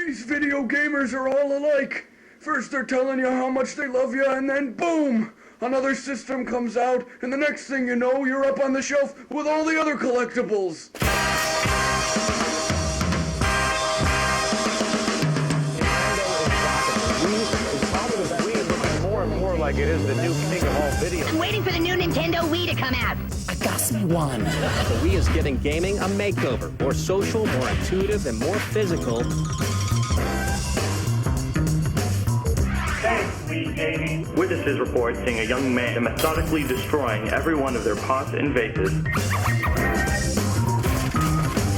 These video gamers are all alike. First they're telling you how much they love you, and then boom! Another system comes out, and the next thing you know, you're up on the shelf with all the other collectibles. More and more like it is the new king of all video. I'm waiting for the new Nintendo Wii to come out. I got me one. The Wii is giving gaming a makeover. More social, more intuitive, and more physical. Thanks, Wii Gaming. Witnesses report seeing a young man methodically destroying every one of their pots and vases.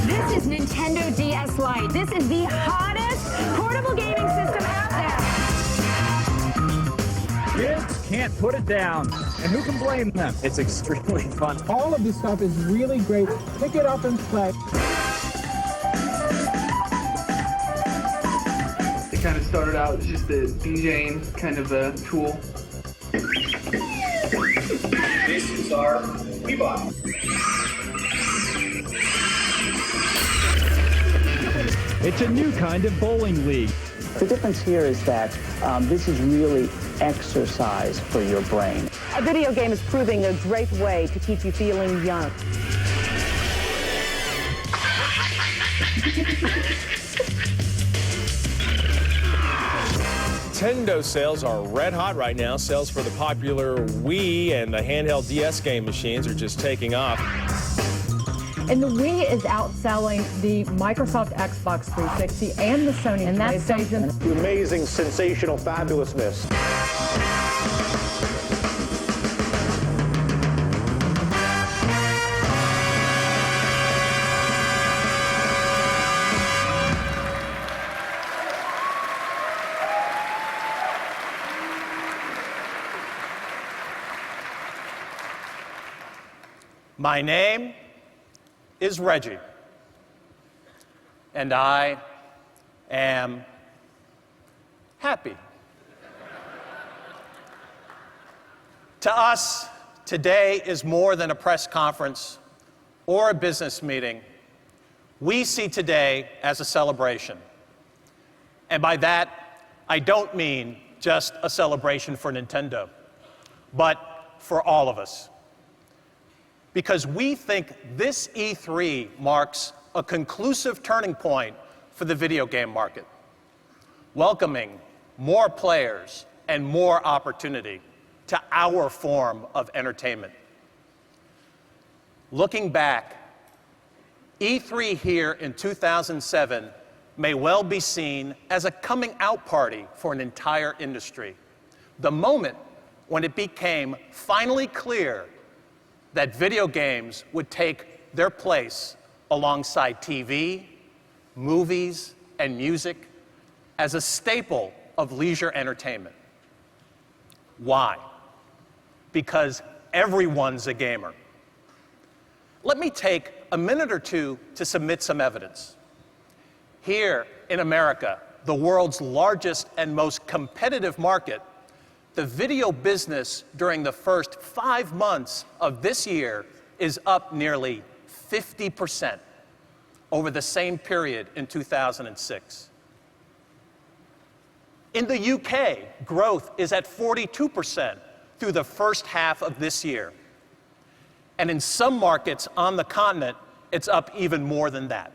This is Nintendo DS Lite. This is the hottest portable gaming system out there. Kids can't put it down, and who can blame them? It's extremely fun. All of this stuff is really great. Pick it up and play. It kind of started out as just a DJing kind of a tool. This is our Wii bot. It's a new kind of bowling league. The difference here is that this is really exercise for your brain. A video game is proving a great way to keep you feeling young. Nintendo sales are red hot right now. Sales for the popular Wii and the handheld DS game machines are just taking off. And the Wii is outselling the Microsoft Xbox 360 and the Sony PlayStation. The amazing, sensational fabulousness. My name is Reggie, and I am happy. To us, today is more than a press conference or a business meeting. We see today as a celebration. And by that, I don't mean just a celebration for Nintendo, but for all of us. Because we think this E3 marks a conclusive turning point for the video game market, welcoming more players and more opportunity to our form of entertainment. Looking back, E3 here in 2007 may well be seen as a coming out party for an entire industry. The moment when it became finally clear that video games would take their place alongside TV, movies, and music as a staple of leisure entertainment. Why? Because everyone's a gamer. Let me take a minute or two to submit some evidence. Here in America, the world's largest and most competitive market, the video business during the first 5 months of this year is up nearly 50% over the same period in 2006. In the UK, growth is at 42% through the first half of this year. And in some markets on the continent, it's up even more than that.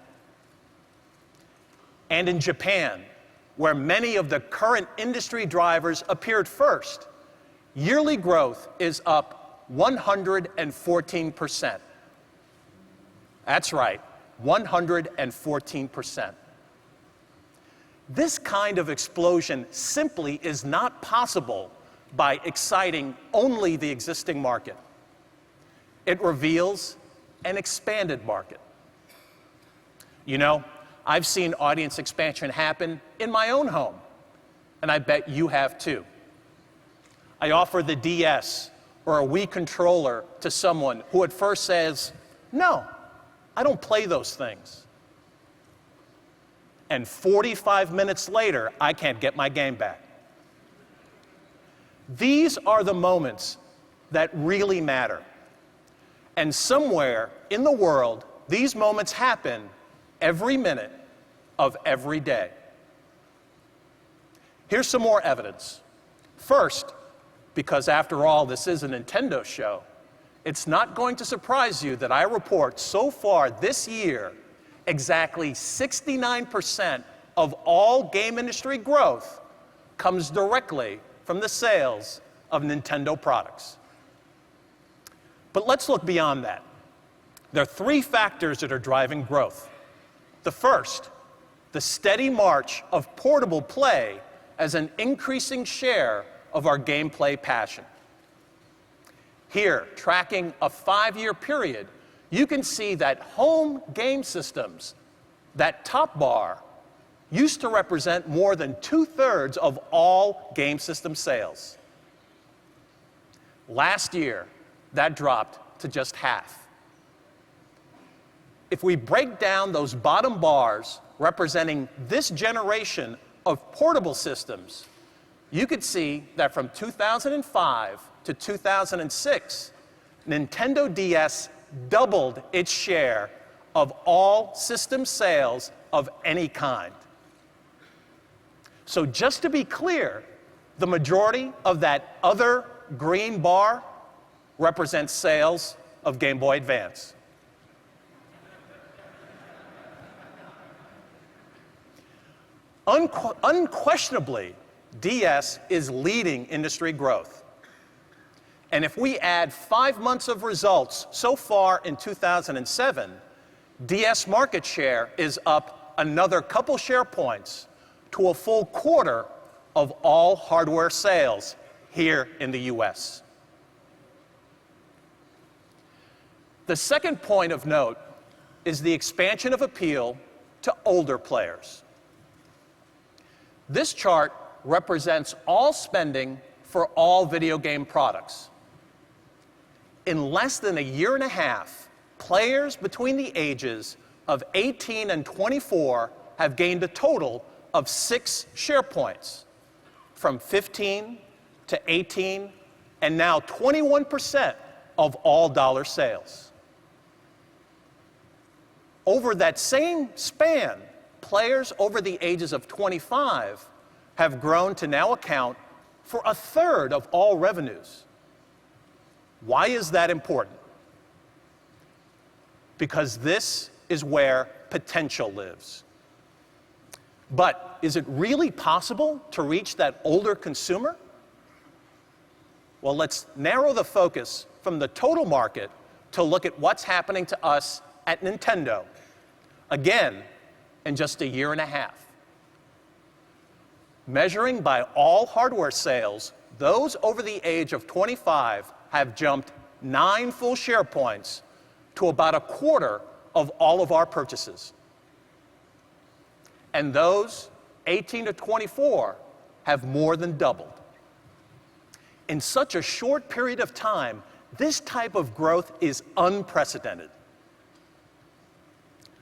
And in Japan, where many of the current industry drivers appeared first, yearly growth is up 114%. That's right, 114%. This kind of explosion simply is not possible by exciting only the existing market. It reveals an expanded market. You know, I've seen audience expansion happen in my own home, and I bet you have too. I offer the DS or a Wii controller to someone who at first says, "No, I don't play those things." And 45 minutes later, I can't get my game back. These are the moments that really matter. And somewhere in the world, these moments happen every minute of every day. Here's some more evidence. First, because after all, this is a Nintendo show, it's not going to surprise you that I report so far this year, exactly 69% of all game industry growth comes directly from the sales of Nintendo products. But let's look beyond that. There are three factors that are driving growth. The first, the steady march of portable play as an increasing share of our gameplay passion. Here, tracking a 5-year period, you can see that home game systems, that top bar, used to represent more than 2/3 of all game system sales. Last year, that dropped to just half. If we break down those bottom bars representing this generation of portable systems, you could see that from 2005 to 2006, Nintendo DS doubled its share of all system sales of any kind. So just to be clear, the majority of that other green bar represents sales of Game Boy Advance. Unquestionably, DS is leading industry growth. And if we add 5 months of results so far in 2007, DS market share is up another couple share points to a full quarter of all hardware sales here in the US. The second point of note is the expansion of appeal to older players. This chart represents all spending for all video game products. In less than a year and a half, players between the ages of 18 and 24 have gained a total of 6 share points, from 15 to 18, and now 21% of all dollar sales. Over that same span, players over the ages of 25 have grown to now account for 1/3 of all revenues. Why is that important? Because this is where potential lives. But is it really possible to reach that older consumer? Well, let's narrow the focus from the total market to look at what's happening to us at Nintendo. Again, in just a year and a half. Measuring by all hardware sales, those over the age of 25 have jumped 9 full share points to about a quarter of all of our purchases. And those 18 to 24 have more than doubled. In such a short period of time, this type of growth is unprecedented.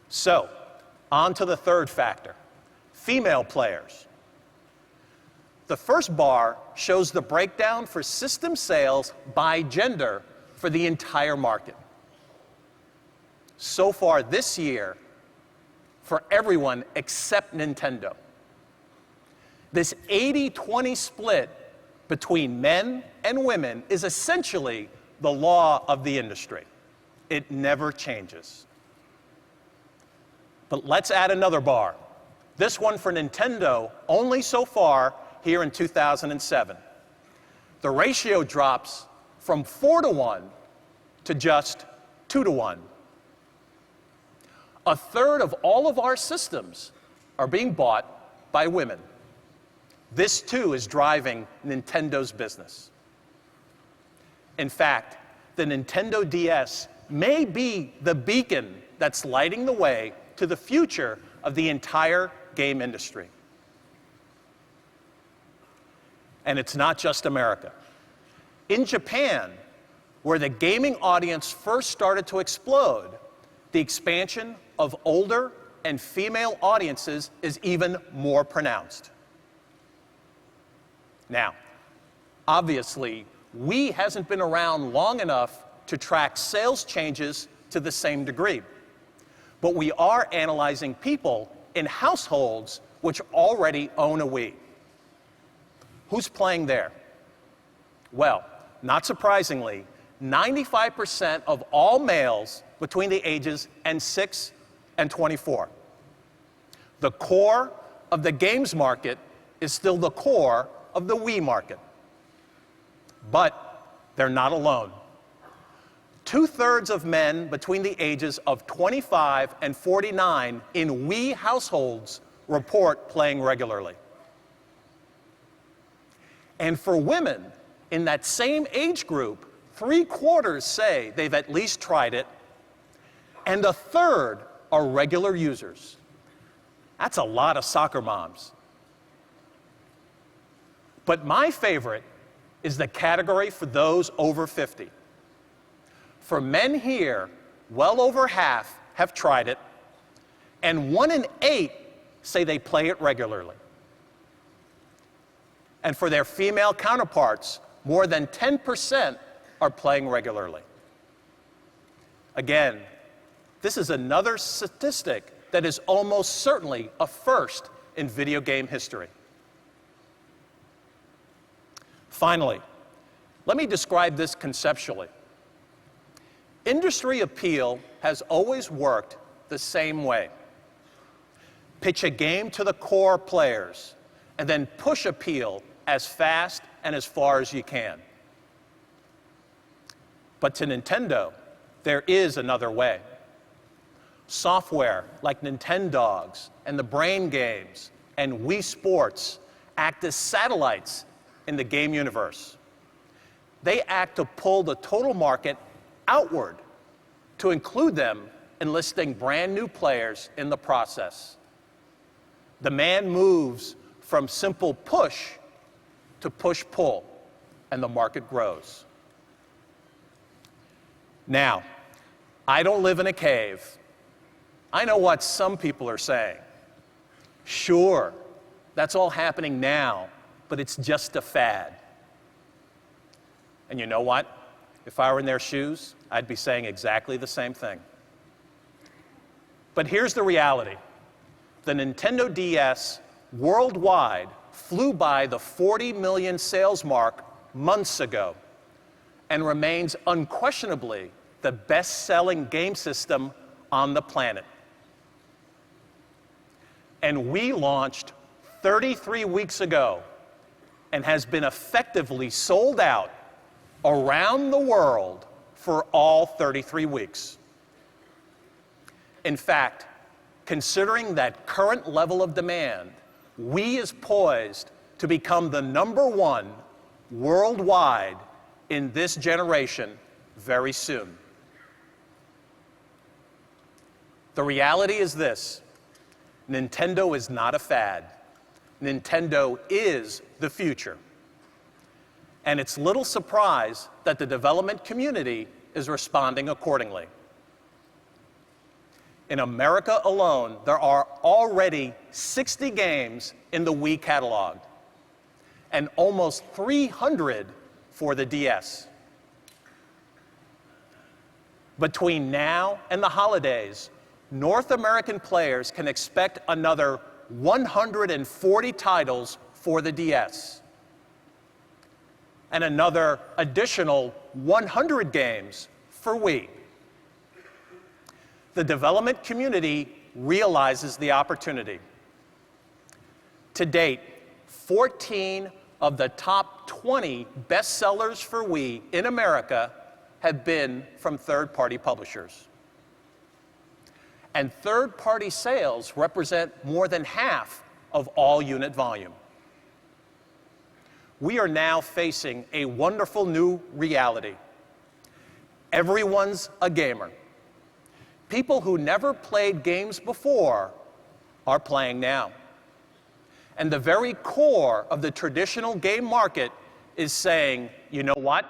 So, on to the third factor, female players. The first bar shows the breakdown for system sales by gender for the entire market. So far this year, for everyone except Nintendo. This 80-20 split between men and women is essentially the law of the industry. It never changes. But let's add another bar. This one for Nintendo only so far here in 2007. The ratio drops from 4-to-1 to just 2-to-1. 1/3 of all of our systems are being bought by women. This too is driving Nintendo's business. In fact, the Nintendo DS may be the beacon that's lighting the way to the future of the entire game industry. And it's not just America. In Japan, where the gaming audience first started to explode, the expansion of older and female audiences is even more pronounced. Now, obviously, Wii hasn't been around long enough to track sales changes to the same degree. But we are analyzing people in households which already own a Wii. Who's playing there? Well, not surprisingly, 95% of all males between the ages of 6 and 24. The core of the games market is still the core of the Wii market. But they're not alone. 2/3 of men between the ages of 25 and 49 in Wii households report playing regularly. And for women in that same age group, 3/4 say they've at least tried it, and 1/3 are regular users. That's a lot of soccer moms. But my favorite is the category for those over 50. For men here, well over half have tried it, and 1 in 8 say they play it regularly. And for their female counterparts, more than 10% are playing regularly. Again, this is another statistic that is almost certainly a first in video game history. Finally, let me describe this conceptually. Industry appeal has always worked the same way. Pitch a game to the core players, and then push appeal as fast and as far as you can. But to Nintendo, there is another way. Software like Nintendogs and the Brain games and Wii Sports act as satellites in the game universe. They act to pull the total market outward, to include them enlisting brand new players in the process. Demand moves from simple push to push-pull, and the market grows. Now, I don't live in a cave. I know what some people are saying. Sure, that's all happening now, but it's just a fad. And you know what? If I were in their shoes, I'd be saying exactly the same thing. But here's the reality. The Nintendo DS worldwide flew by the 40 million sales mark months ago and remains unquestionably the best-selling game system on the planet. And Wii launched 33 weeks ago and has been effectively sold out around the world for all 33 weeks. In fact, considering that current level of demand, Wii is poised to become the #1 worldwide in this generation very soon. The reality is this: Nintendo is not a fad. Nintendo is the future. And it's little surprise that the development community is responding accordingly. In America alone, there are already 60 games in the Wii catalog, and almost 300 for the DS. Between now and the holidays, North American players can expect another 140 titles for the DS, and another additional 100 games for Wii. The development community realizes the opportunity. To date, 14 of the top 20 bestsellers for Wii in America have been from third-party publishers. And third-party sales represent more than half of all unit volume. We are now facing a wonderful new reality. Everyone's a gamer. People who never played games before are playing now. And the very core of the traditional game market is saying, you know what?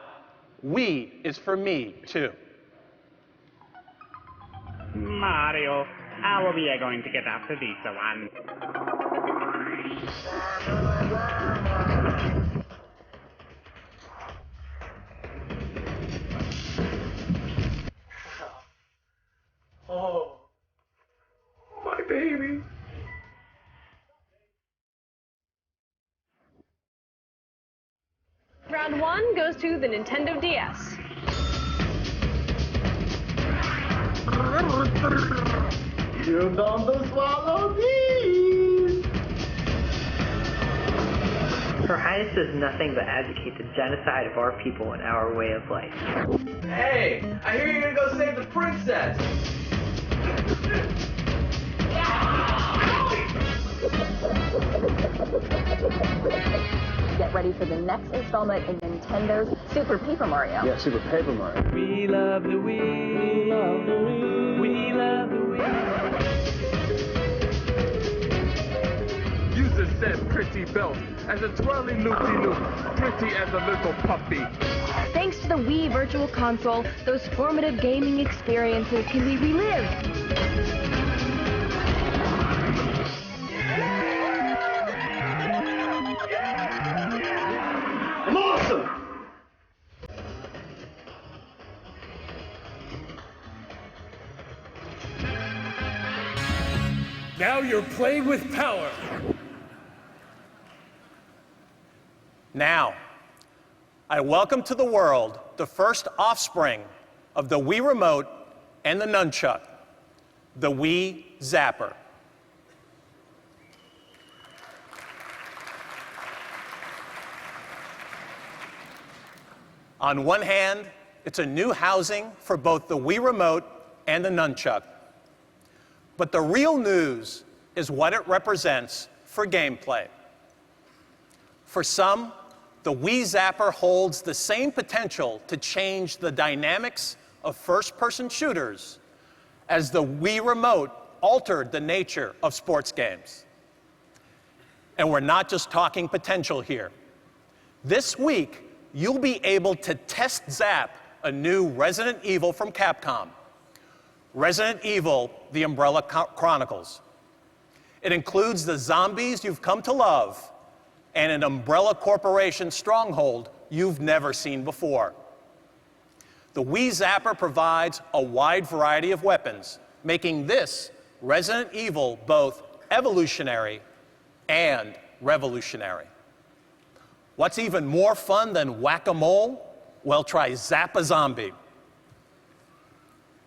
Wii is for me, too. Mario, how are we going to get after this one? Oh, my baby. Round 1 goes to the Nintendo DS. You don't swallow these! Her Highness does nothing but advocate the genocide of our people and our way of life. Hey, I hear you're gonna go save the princess! Get ready for the next installment in Nintendo's Super Paper Mario. Yeah, Super Paper Mario. We love the Wii. We love the Wii. We love the Wii. Use the said pretty belt as a twirly loopy-loop, pretty as a little puppy. Thanks to the Wii Virtual Console, those formative gaming experiences can be relived. I'm awesome! Now you're playing with power. Now, I welcome to the world the first offspring of the Wii Remote and the Nunchuck, the Wii Zapper. On one hand, it's a new housing for both the Wii Remote and the Nunchuck. But the real news is what it represents for gameplay. For some, the Wii Zapper holds the same potential to change the dynamics of first-person shooters as the Wii Remote altered the nature of sports games. And we're not just talking potential here. This week, you'll be able to test zap a new Resident Evil from Capcom, Resident Evil: The Umbrella Chronicles. It includes the zombies you've come to love and an Umbrella Corporation stronghold you've never seen before. The Wii Zapper provides a wide variety of weapons, making this Resident Evil both evolutionary and revolutionary. What's even more fun than whack-a-mole? Well, try Zap-a-Zombie.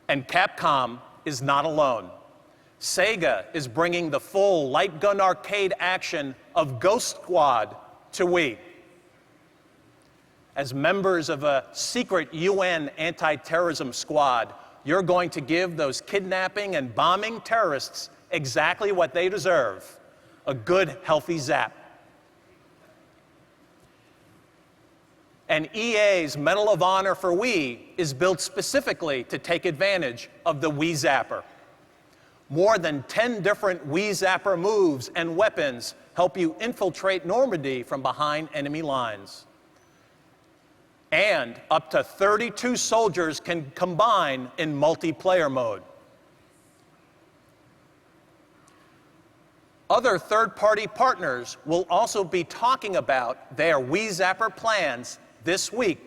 And Capcom is not alone. Sega is bringing the full light gun arcade action of Ghost Squad to Wii. As members of a secret UN anti-terrorism squad, you're going to give those kidnapping and bombing terrorists exactly what they deserve: a good, healthy zap. And EA's Medal of Honor for Wii is built specifically to take advantage of the Wii Zapper. More than 10 different Wii Zapper moves and weapons help you infiltrate Normandy from behind enemy lines. And up to 32 soldiers can combine in multiplayer mode. Other third-party partners will also be talking about their Wii Zapper plans this week.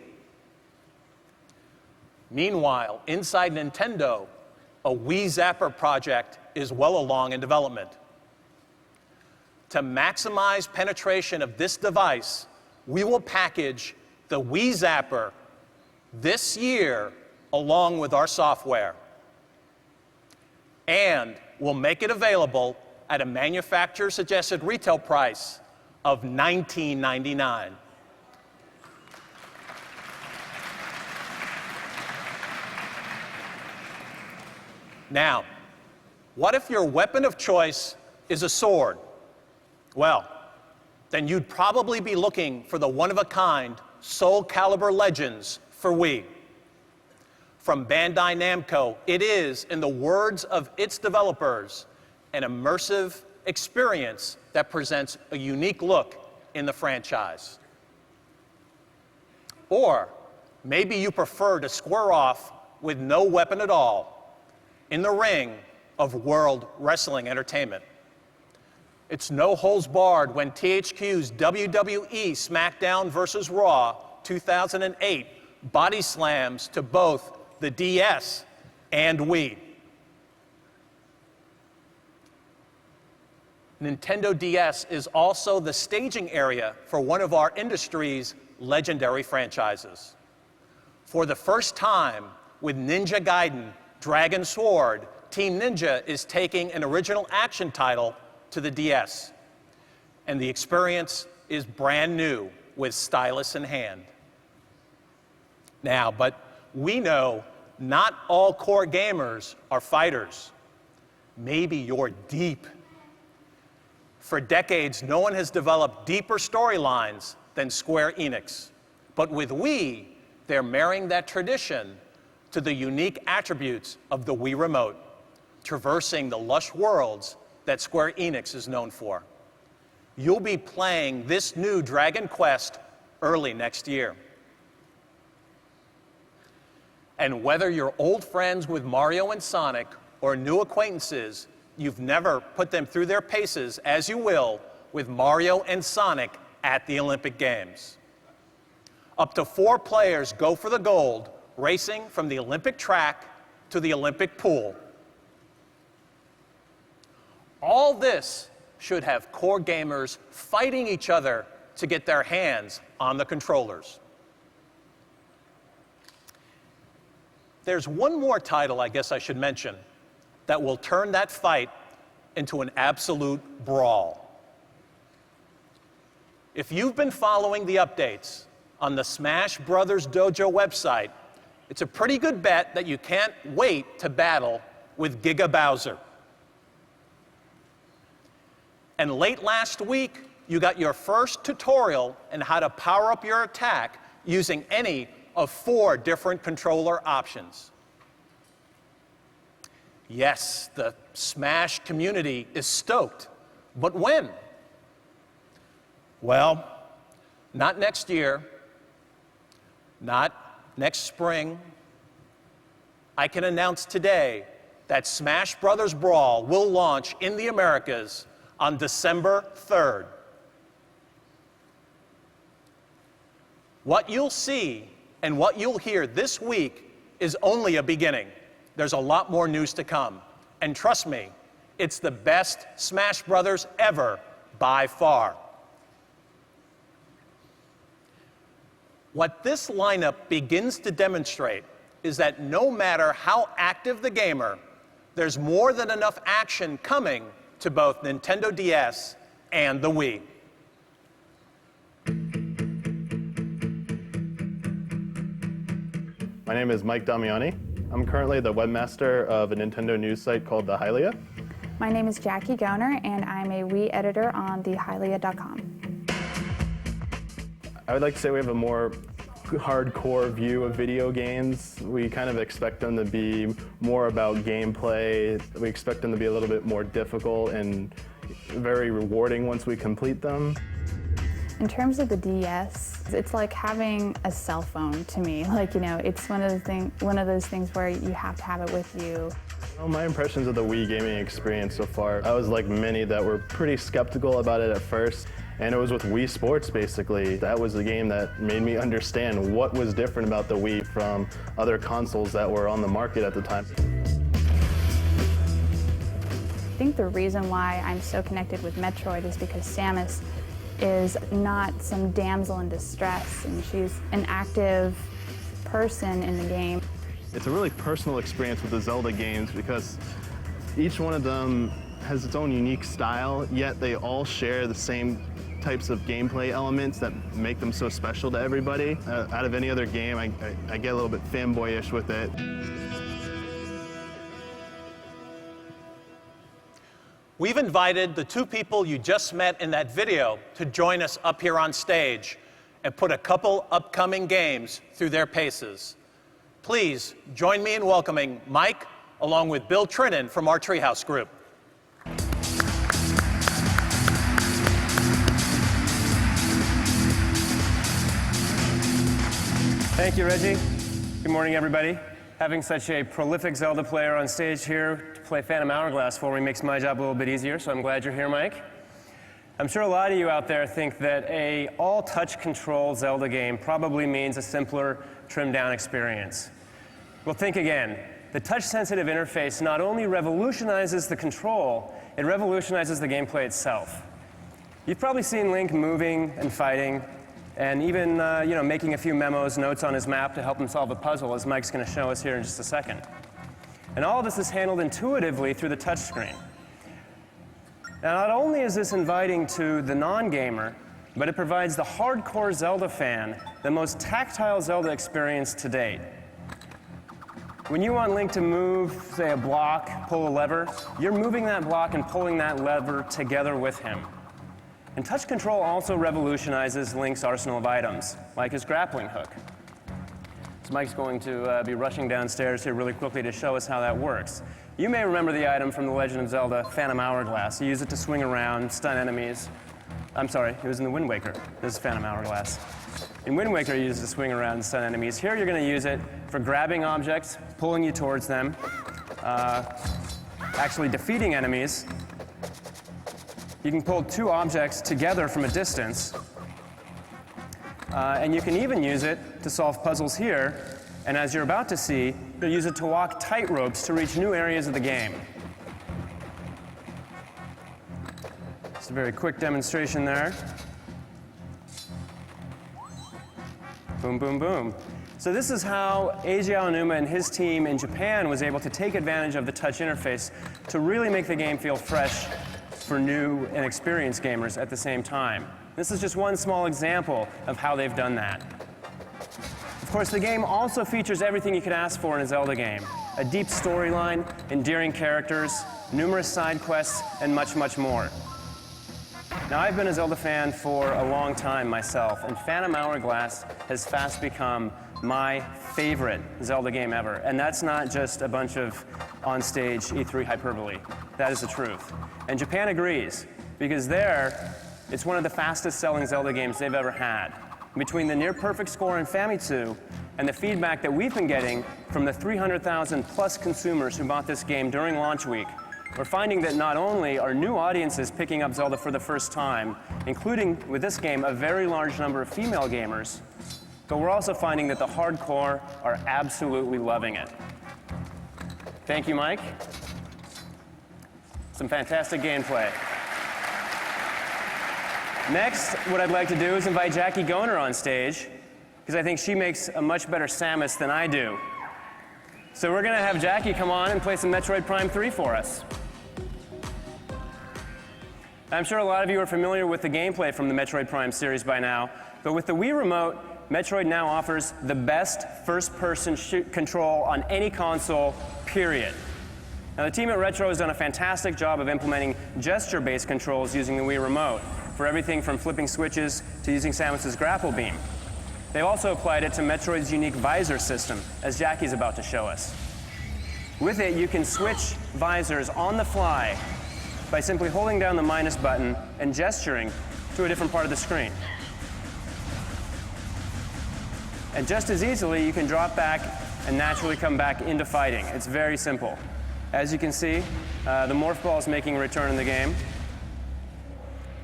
Meanwhile, inside Nintendo, a Wii Zapper project is well along in development. To maximize penetration of this device, we will package the Wii Zapper this year along with our software. And we'll make it available at a manufacturer-suggested retail price of $19.99. Now, what if your weapon of choice is a sword? Well, then you'd probably be looking for the one-of-a-kind Soul Calibur Legends for Wii. From Bandai Namco, it is, in the words of its developers, an immersive experience that presents a unique look in the franchise. Or maybe you prefer to square off with no weapon at all in the ring of World Wrestling Entertainment. It's no holds barred when THQ's WWE SmackDown vs. Raw 2008 body slams to both the DS and Wii. Nintendo DS is also the staging area for one of our industry's legendary franchises. For the first time, with Ninja Gaiden Dragon Sword, Team Ninja is taking an original action title to the DS. And the experience is brand new with stylus in hand. Now, but we know not all core gamers are fighters. Maybe you're deep. For decades, no one has developed deeper storylines than Square Enix. But with Wii, they're marrying that tradition to the unique attributes of the Wii Remote, traversing the lush worlds that Square Enix is known for. You'll be playing this new Dragon Quest early next year. And whether you're old friends with Mario and Sonic or new acquaintances, you've never put them through their paces as you will with Mario and Sonic at the Olympic Games. Up to 4 players go for the gold, racing from the Olympic track to the Olympic pool. All this should have core gamers fighting each other to get their hands on the controllers. There's one more title I guess I should mention that will turn that fight into an absolute brawl. If you've been following the updates on the Smash Brothers Dojo website, it's a pretty good bet that you can't wait to battle with Giga Bowser. And late last week, you got your first tutorial on how to power up your attack using any of 4 different controller options. Yes, the Smash community is stoked, but when? Well, not next year, not next spring. I can announce today that Smash Brothers Brawl will launch in the Americas on December 3rd. What you'll see and what you'll hear this week is only a beginning. There's a lot more news to come. And trust me, it's the best Smash Brothers ever by far. What this lineup begins to demonstrate is that no matter how active the gamer, there's more than enough action coming to both Nintendo DS and the Wii. My name is Mike Damiani. I'm currently the webmaster of a Nintendo news site called The Hylia. My name is Jackie Gowner, and I'm a Wii editor on thehylia.com. I would like to say we have a more hardcore view of video games. We kind of expect them to be more about gameplay. We expect them to be a little bit more difficult and very rewarding once we complete them. In terms of the DS, it's like having a cell phone to me. Like, you know, it's one of those things where you have to have it with you. Well, my impressions of the Wii gaming experience so far, I was like many that were pretty skeptical about it at first. And it was with Wii Sports, basically. That was the game that made me understand what was different about the Wii from other consoles that were on the market at the time. I think the reason why I'm so connected with Metroid is because Samus is not some damsel in distress, and she's an active person in the game. It's a really personal experience with the Zelda games because each one of them has its own unique style, yet they all share the same types of gameplay elements that make them so special to everybody. Out of any other game, I get a little bit fanboyish with it. We've invited the 2 people you just met in that video to join us up here on stage and put a couple upcoming games through their paces. Please join me in welcoming Mike along with Bill Trinan from our Treehouse group. Thank you, Reggie. Good morning, everybody. Having such a prolific Zelda player on stage here to play Phantom Hourglass for me makes my job a little bit easier, so I'm glad you're here, Mike. I'm sure a lot of you out there think that a all-touch control Zelda game probably means a simpler, trimmed-down experience. Well, think again. The touch-sensitive interface not only revolutionizes the control, it revolutionizes the gameplay itself. You've probably seen Link moving and fighting, and even you know, making a few memos, notes on his map to help him solve a puzzle, as Mike's going to show us here in just a second. And all of this is handled intuitively through the touchscreen. Now, not only is this inviting to the non-gamer, but it provides the hardcore Zelda fan the most tactile Zelda experience to date. When you want Link to move, say, a block, pull a lever, you're moving that block and pulling that lever together with him. And touch control also revolutionizes Link's arsenal of items, like his grappling hook. So Mike's going to be rushing downstairs here really quickly to show us how that works. You may remember the item from The Legend of Zelda, Phantom Hourglass. You use it to swing around, stun enemies. I'm sorry, it was in the Wind Waker. This is Phantom Hourglass. In Wind Waker, you use it to swing around and stun enemies. Here, you're going to use it for grabbing objects, pulling you towards them, actually defeating enemies. You can pull two objects together from a distance, and you can even use it to solve puzzles here, and as you're about to see, you'll use it to walk tight ropes to reach new areas of the game. Just a very quick demonstration there. Boom, boom, boom. So this is how Eiji Aonuma and his team in Japan was able to take advantage of the touch interface to really make the game feel fresh for new and experienced gamers at the same time. This is just one small example of how they've done that. Of course, the game also features everything you could ask for in a Zelda game. A deep storyline, endearing characters, numerous side quests, and much, much more. Now, I've been a Zelda fan for a long time myself, and Phantom Hourglass has fast become my favorite Zelda game ever. And that's not just a bunch of on-stage E3 hyperbole. That is the truth. And Japan agrees, because there, it's one of the fastest-selling Zelda games they've ever had. Between the near-perfect score in Famitsu and the feedback that we've been getting from the 300,000 plus consumers who bought this game during launch week, we're finding that not only are new audiences picking up Zelda for the first time, including with this game a very large number of female gamers, but we're also finding that the hardcore are absolutely loving it. Thank you, Mike. Some fantastic gameplay. Next, what I'd like to do is invite Jackie Goner on stage, because I think she makes a much better Samus than I do. So we're going to have Jackie come on and play some Metroid Prime 3 for us. I'm sure a lot of you are familiar with the gameplay from the Metroid Prime series by now, but with the Wii Remote, Metroid now offers the best first-person control on any console, period. Now, the team at Retro has done a fantastic job of implementing gesture-based controls using the Wii Remote, for everything from flipping switches to using Samus's grapple beam. They've also applied it to Metroid's unique visor system, as Jackie's about to show us. With it, you can switch visors on the fly by simply holding down the minus button and gesturing to a different part of the screen. And just as easily, you can drop back and naturally come back into fighting. It's very simple. As you can see, the Morph Ball is making a return in the game.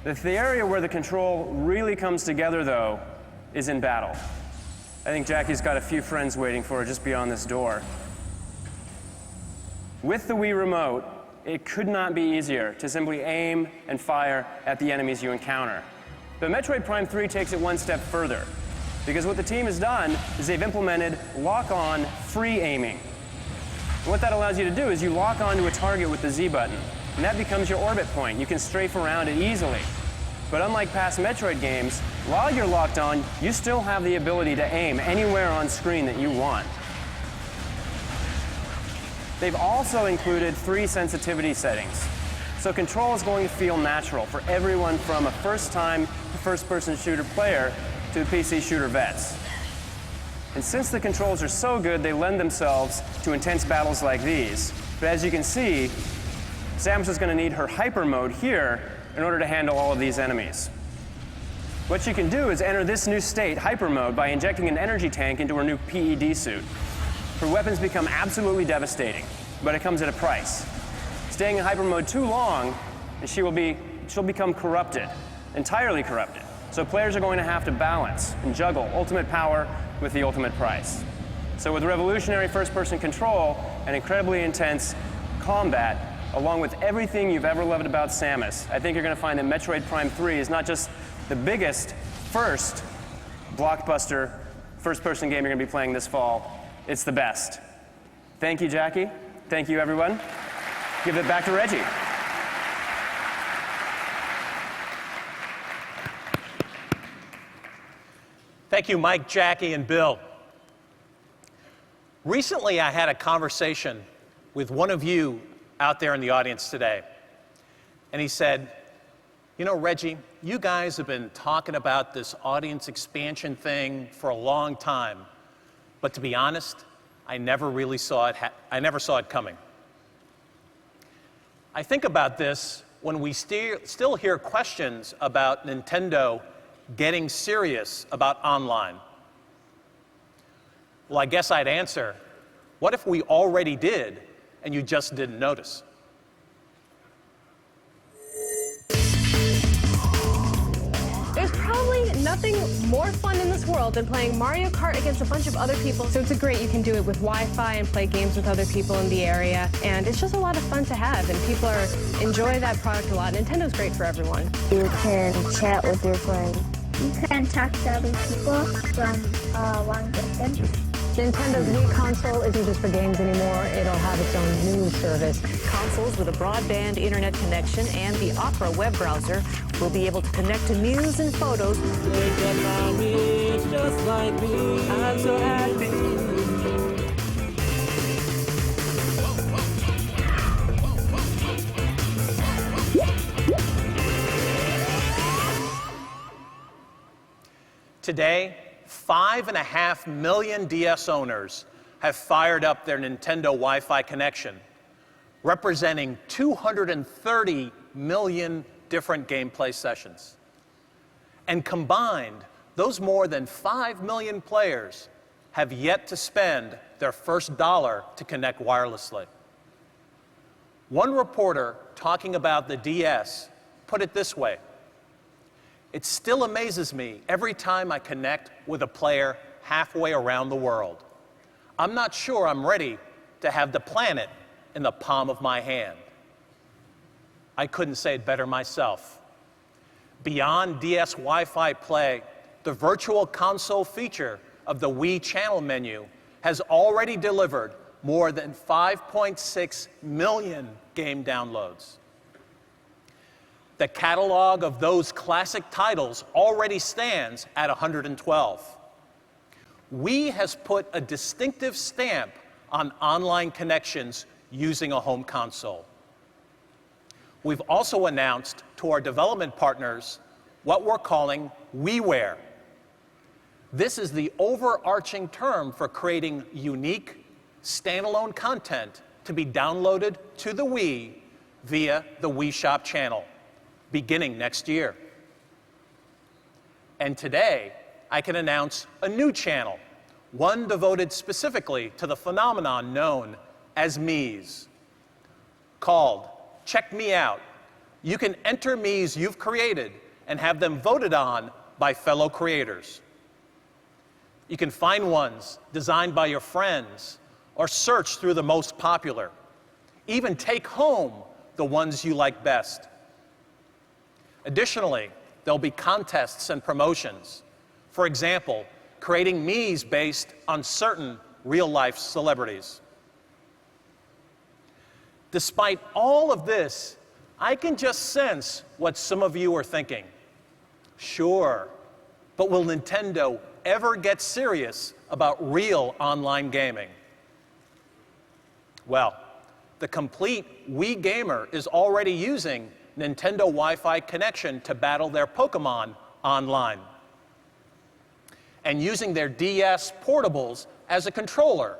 The area where the control really comes together, though, is in battle. I think Jackie's got a few friends waiting for her just beyond this door. With the Wii Remote, it could not be easier to simply aim and fire at the enemies you encounter. But Metroid Prime 3 takes it one step further, because what the team has done is they've implemented lock-on free aiming. And what that allows you to do is you lock onto a target with the Z button, and that becomes your orbit point. You can strafe around it easily. But unlike past Metroid games, while you're locked on, you still have the ability to aim anywhere on screen that you want. They've also included 3 sensitivity settings. So control is going to feel natural for everyone from a first-time first-person shooter player to the PC shooter vets. And since the controls are so good, they lend themselves to intense battles like these. But as you can see, Samus is going to need her hyper mode here in order to handle all of these enemies. What she can do is enter this new state, hyper mode, by injecting an energy tank into her new PED suit. Her weapons become absolutely devastating, but it comes at a price. Staying in hyper mode too long, and she'll become corrupted, entirely corrupted. So players are going to have to balance and juggle ultimate power with the ultimate price. So with revolutionary first-person control and incredibly intense combat, along with everything you've ever loved about Samus, I think you're going to find that Metroid Prime 3 is not just the biggest, first, blockbuster, first-person game you're going to be playing this fall. It's the best. Thank you, Jackie. Thank you, everyone. Give it back to Reggie. Thank you, Mike, Jackie, and Bill. Recently, I had a conversation with one of you out there in the audience today. And he said, you know, Reggie, you guys have been talking about this audience expansion thing for a long time. But to be honest, I never really saw it, I never saw it coming. I think about this when we still hear questions about Nintendo getting serious about online. Well, I guess I'd answer, what if we already did and you just didn't notice? There's probably nothing more fun in this world than playing Mario Kart against a bunch of other people. So it's great you can do it with Wi-Fi and play games with other people in the area. And it's just a lot of fun to have, and people enjoy that product a lot. Nintendo's great for everyone. You can chat with your friends. You can talk to other people from long distance. Nintendo's Wii console isn't just for games anymore. It'll have its own news service. Consoles with a broadband internet connection and the Opera web browser will be able to connect to news and photos. They get married just like me. I'm so happy. Today, 5.5 million DS owners have fired up their Nintendo Wi-Fi connection, representing 230 million different gameplay sessions. And combined, those more than 5 million players have yet to spend their first dollar to connect wirelessly. One reporter talking about the DS put it this way: it still amazes me every time I connect with a player halfway around the world. I'm not sure I'm ready to have the planet in the palm of my hand. I couldn't say it better myself. Beyond DS Wi-Fi play, the virtual console feature of the Wii channel menu has already delivered more than 5.6 million game downloads. The catalog of those classic titles already stands at 112. Wii has put a distinctive stamp on online connections using a home console. We've also announced to our development partners what we're calling WiiWare. This is the overarching term for creating unique, standalone content to be downloaded to the Wii via the Wii Shop channel, beginning next year. And today, I can announce a new channel, one devoted specifically to the phenomenon known as Miis. Called Check Me Out. You can enter Miis you've created and have them voted on by fellow creators. You can find ones designed by your friends or search through the most popular. Even take home the ones you like best. Additionally, there'll be contests and promotions. For example, creating Miis based on certain real-life celebrities. Despite all of this, I can just sense what some of you are thinking. Sure, but will Nintendo ever get serious about real online gaming? Well, the complete Wii gamer is already using Nintendo Wi-Fi connection to battle their Pokemon online, and using their DS portables as a controller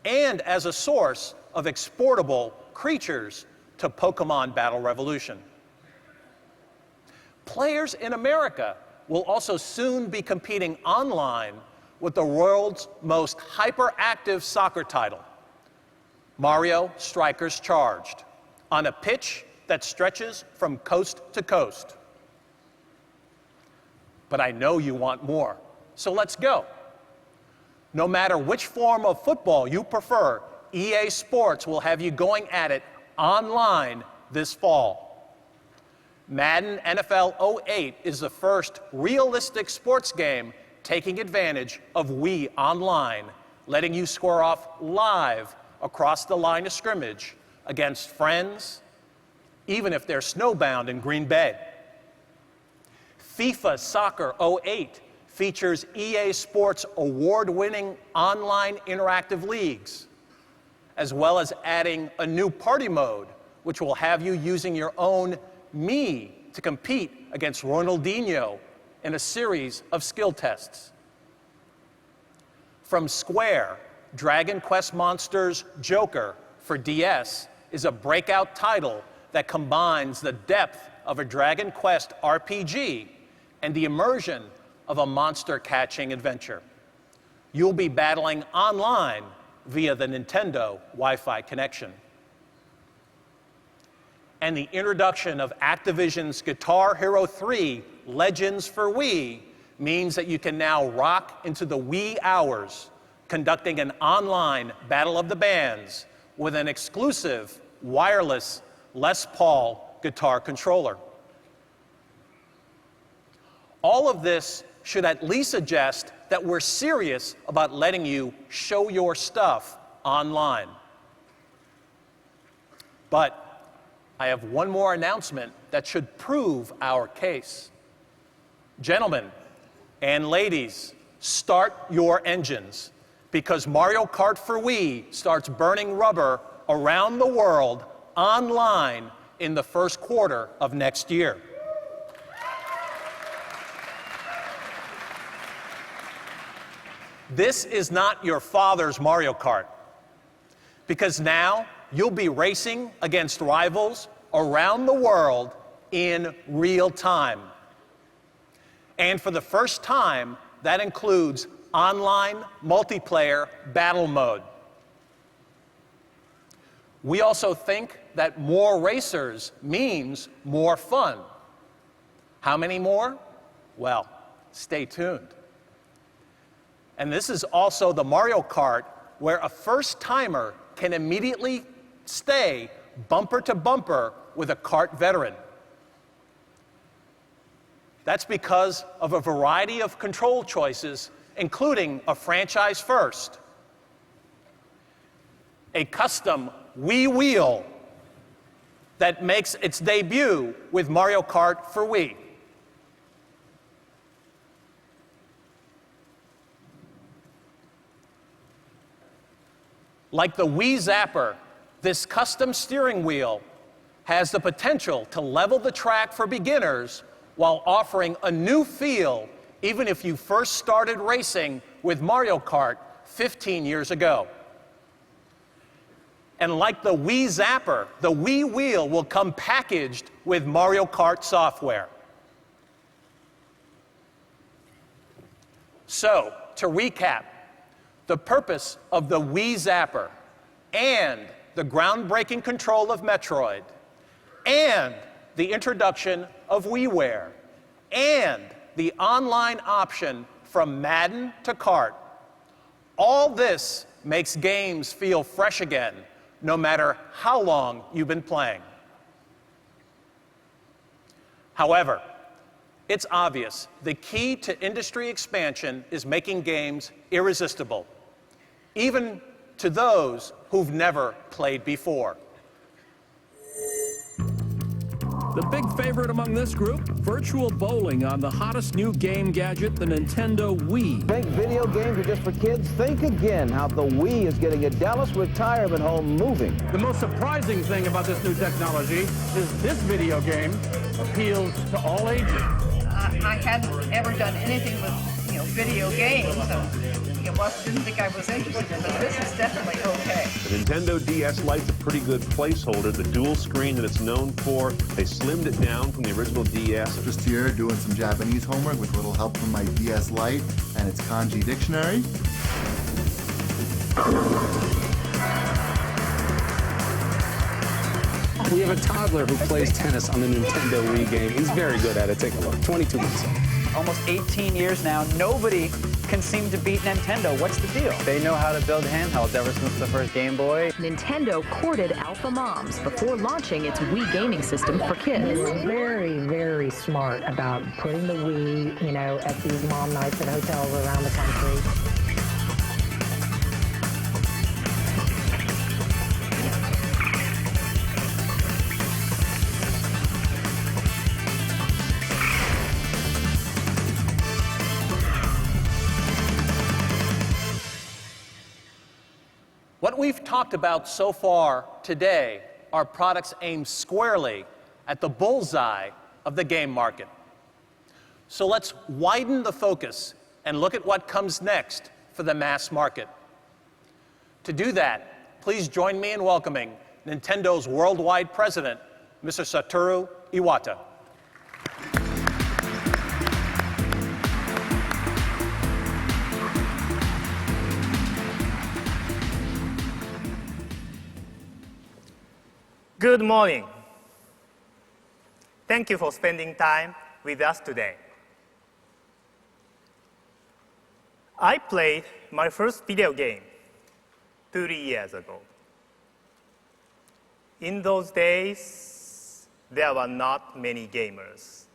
and as a source of exportable creatures to Pokemon Battle Revolution. Players in America will also soon be competing online with the world's most hyperactive soccer title, Mario Strikers Charged, on a pitch that stretches from coast to coast. But I know you want more, so let's go. No matter which form of football you prefer, EA Sports will have you going at it online this fall. Madden NFL 08 is the first realistic sports game taking advantage of Wii Online, letting you square off live across the line of scrimmage against friends, even if they're snowbound in Green Bay. FIFA Soccer 08 features EA Sports award-winning online interactive leagues, as well as adding a new party mode, which will have you using your own Mii to compete against Ronaldinho in a series of skill tests. From Square, Dragon Quest Monsters Joker for DS is a breakout title that combines the depth of a Dragon Quest RPG and the immersion of a monster-catching adventure. You'll be battling online via the Nintendo Wi-Fi connection. And the introduction of Activision's Guitar Hero 3 Legends for Wii means that you can now rock into the Wii hours, conducting an online Battle of the Bands with an exclusive wireless Les Paul guitar controller. All of this should at least suggest that we're serious about letting you show your stuff online. But I have one more announcement that should prove our case. Gentlemen and ladies, start your engines, because Mario Kart for Wii starts burning rubber around the world online in the first quarter of next year. This is not your father's Mario Kart, because now you'll be racing against rivals around the world in real time. And for the first time, that includes online multiplayer battle mode. We also think that more racers means more fun. How many more? Well, stay tuned. And this is also the Mario Kart where a first-timer can immediately stay bumper to bumper with a kart veteran. That's because of a variety of control choices, including a franchise first, a custom Wii wheel that makes its debut with Mario Kart for Wii. Like the Wii Zapper, this custom steering wheel has the potential to level the track for beginners while offering a new feel even if you first started racing with Mario Kart 15 years ago. And like the Wii Zapper, the Wii wheel will come packaged with Mario Kart software. So, to recap, the purpose of the Wii Zapper and the groundbreaking control of Metroid and the introduction of WiiWare and the online option from Madden to Kart, all this makes games feel fresh again, no matter how long you've been playing. However, it's obvious the key to industry expansion is making games irresistible, even to those who've never played before. The big favorite among this group, virtual bowling on the hottest new game gadget, the Nintendo Wii. Think video games are just for kids? Think again how the Wii is getting a Dallas retirement home moving. The most surprising thing about this new technology is this video game appeals to all ages. I hadn't ever done anything with, video games, so didn't think I was interested in it, but this is definitely okay. The Nintendo DS Lite's a pretty good placeholder. The dual screen that it's known for, they slimmed it down from the original DS. Just here doing some Japanese homework with a little help from my DS Lite and its kanji dictionary. We have a toddler who plays tennis on the Nintendo Wii game. He's very good at it. Take a look. 22 months old. Almost 18 years now, nobody can seem to beat Nintendo. What's the deal? They know how to build handhelds ever since the first Game Boy. Nintendo courted alpha moms before launching its Wii gaming system for kids. They were very, very smart about putting the Wii, at these mom nights at hotels around the country. What we've talked about so far today are products aimed squarely at the bullseye of the game market. So let's widen the focus and look at what comes next for the mass market. To do that, please join me in welcoming Nintendo's worldwide president, Mr. Satoru Iwata. Good morning. Thank you for spending time with us today. I played my first video game 30 years ago. In those days, there were not many gamers.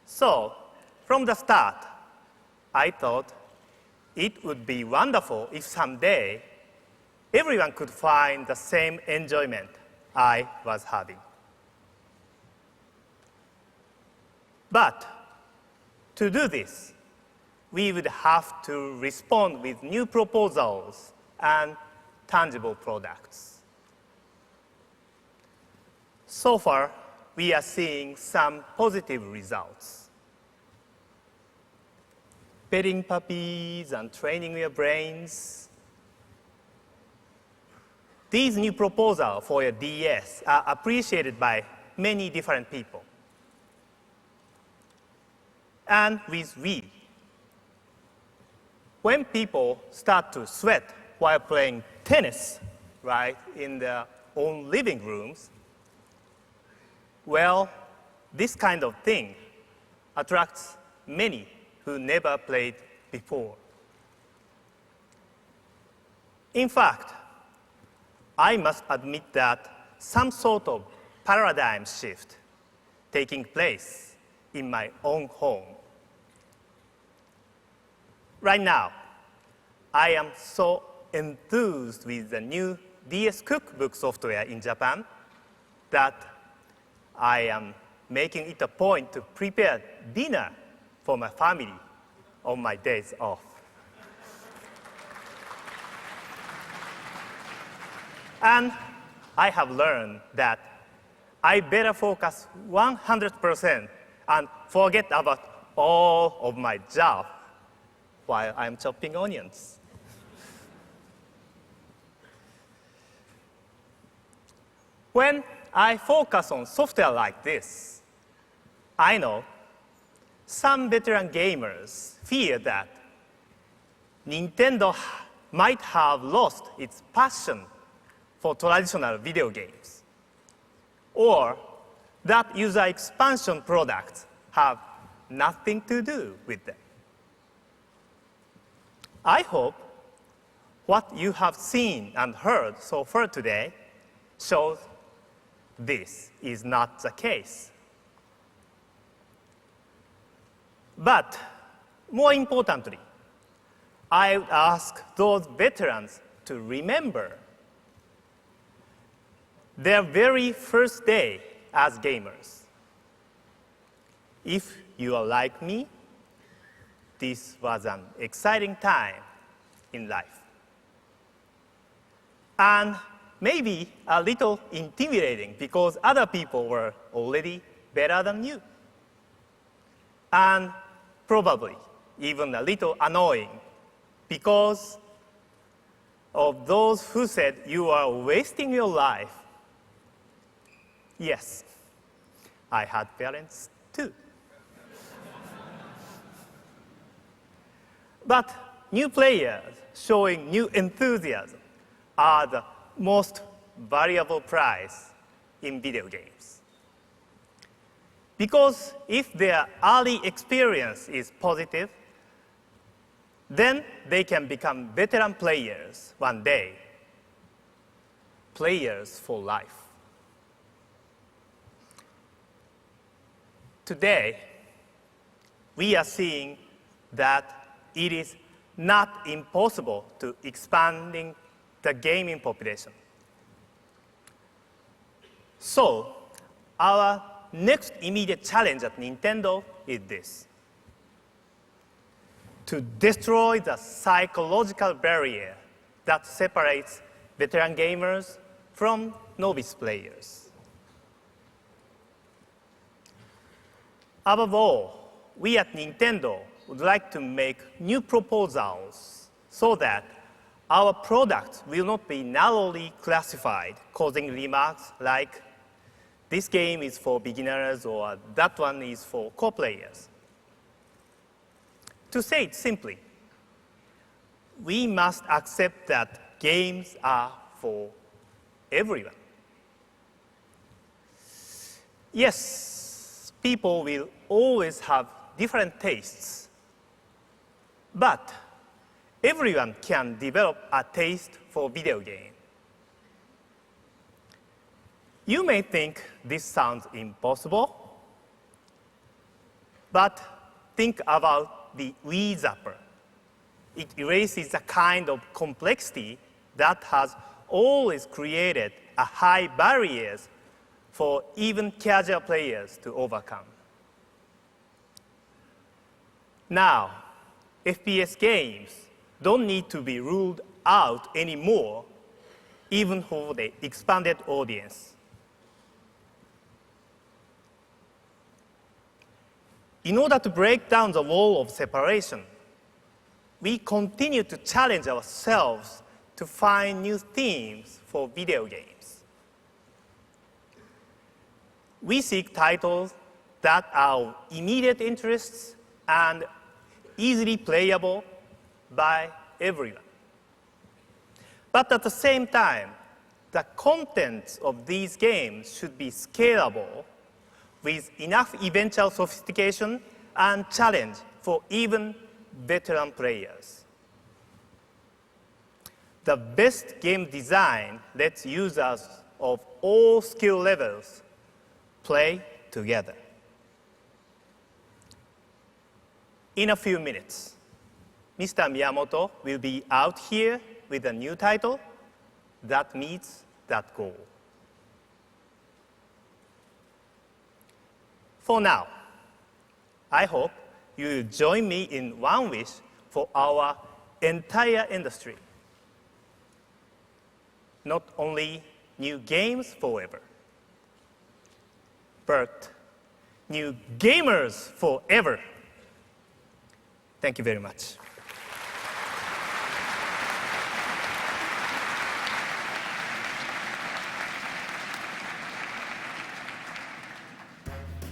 So, from the start, I thought it would be wonderful if someday everyone could find the same enjoyment I was having. But to do this, we would have to respond with new proposals and tangible products. So far, we are seeing some positive results. Petting puppies and training your brains. These new proposals for your DS are appreciated by many different people. And with Wii, when people start to sweat while playing tennis, right, in their own living rooms, well, this kind of thing attracts many who never played before. In fact, I must admit that some sort of paradigm shift taking place in my own home. Right now, I am so enthused with the new DS cookbook software in Japan that I am making it a point to prepare dinner for my family on my days off. And I have learned that I better focus 100% and forget about all of my job while I'm chopping onions. When I focus on software like this, I know some veteran gamers fear that Nintendo might have lost its passion for traditional video games, or that user expansion products have nothing to do with them. I hope what you have seen and heard so far today shows this is not the case. But more importantly, I would ask those veterans to remember their very first day as gamers. If you are like me, this was an exciting time in life. And maybe a little intimidating because other people were already better than you. And probably even a little annoying because of those who said you are wasting your life. Yes, I had parents too. But new players showing new enthusiasm are the most valuable prize in video games. Because if their early experience is positive, Then they can become veteran players one day. Players for life. Today, we are seeing that it is not impossible to expanding the gaming population. So, our next immediate challenge at Nintendo is this: to destroy the psychological barrier that separates veteran gamers from novice players. Above all, we at Nintendo would like to make new proposals so that our products will not be narrowly classified, causing remarks like, this game is for beginners or that one is for co-players. To say it simply, we must accept that games are for everyone. Yes, people will always have different tastes, but everyone can develop a taste for video games. You may think this sounds impossible, but think about the Wii Zapper. It erases the kind of complexity that has always created a high barriers for even casual players to overcome. Now, FPS games don't need to be ruled out anymore, even for the expanded audience. In order to break down the wall of separation, we continue to challenge ourselves to find new themes for video games. We seek titles that are of immediate interests and easily playable by everyone. But at the same time, the contents of these games should be scalable with enough eventual sophistication and challenge for even veteran players. The best game design lets users of all skill levels play together. In a few minutes, Mr. Miyamoto will be out here with a new title that meets that goal. For now, I hope you will join me in one wish for our entire industry. Not only new games forever, but new gamers forever. Thank you very much.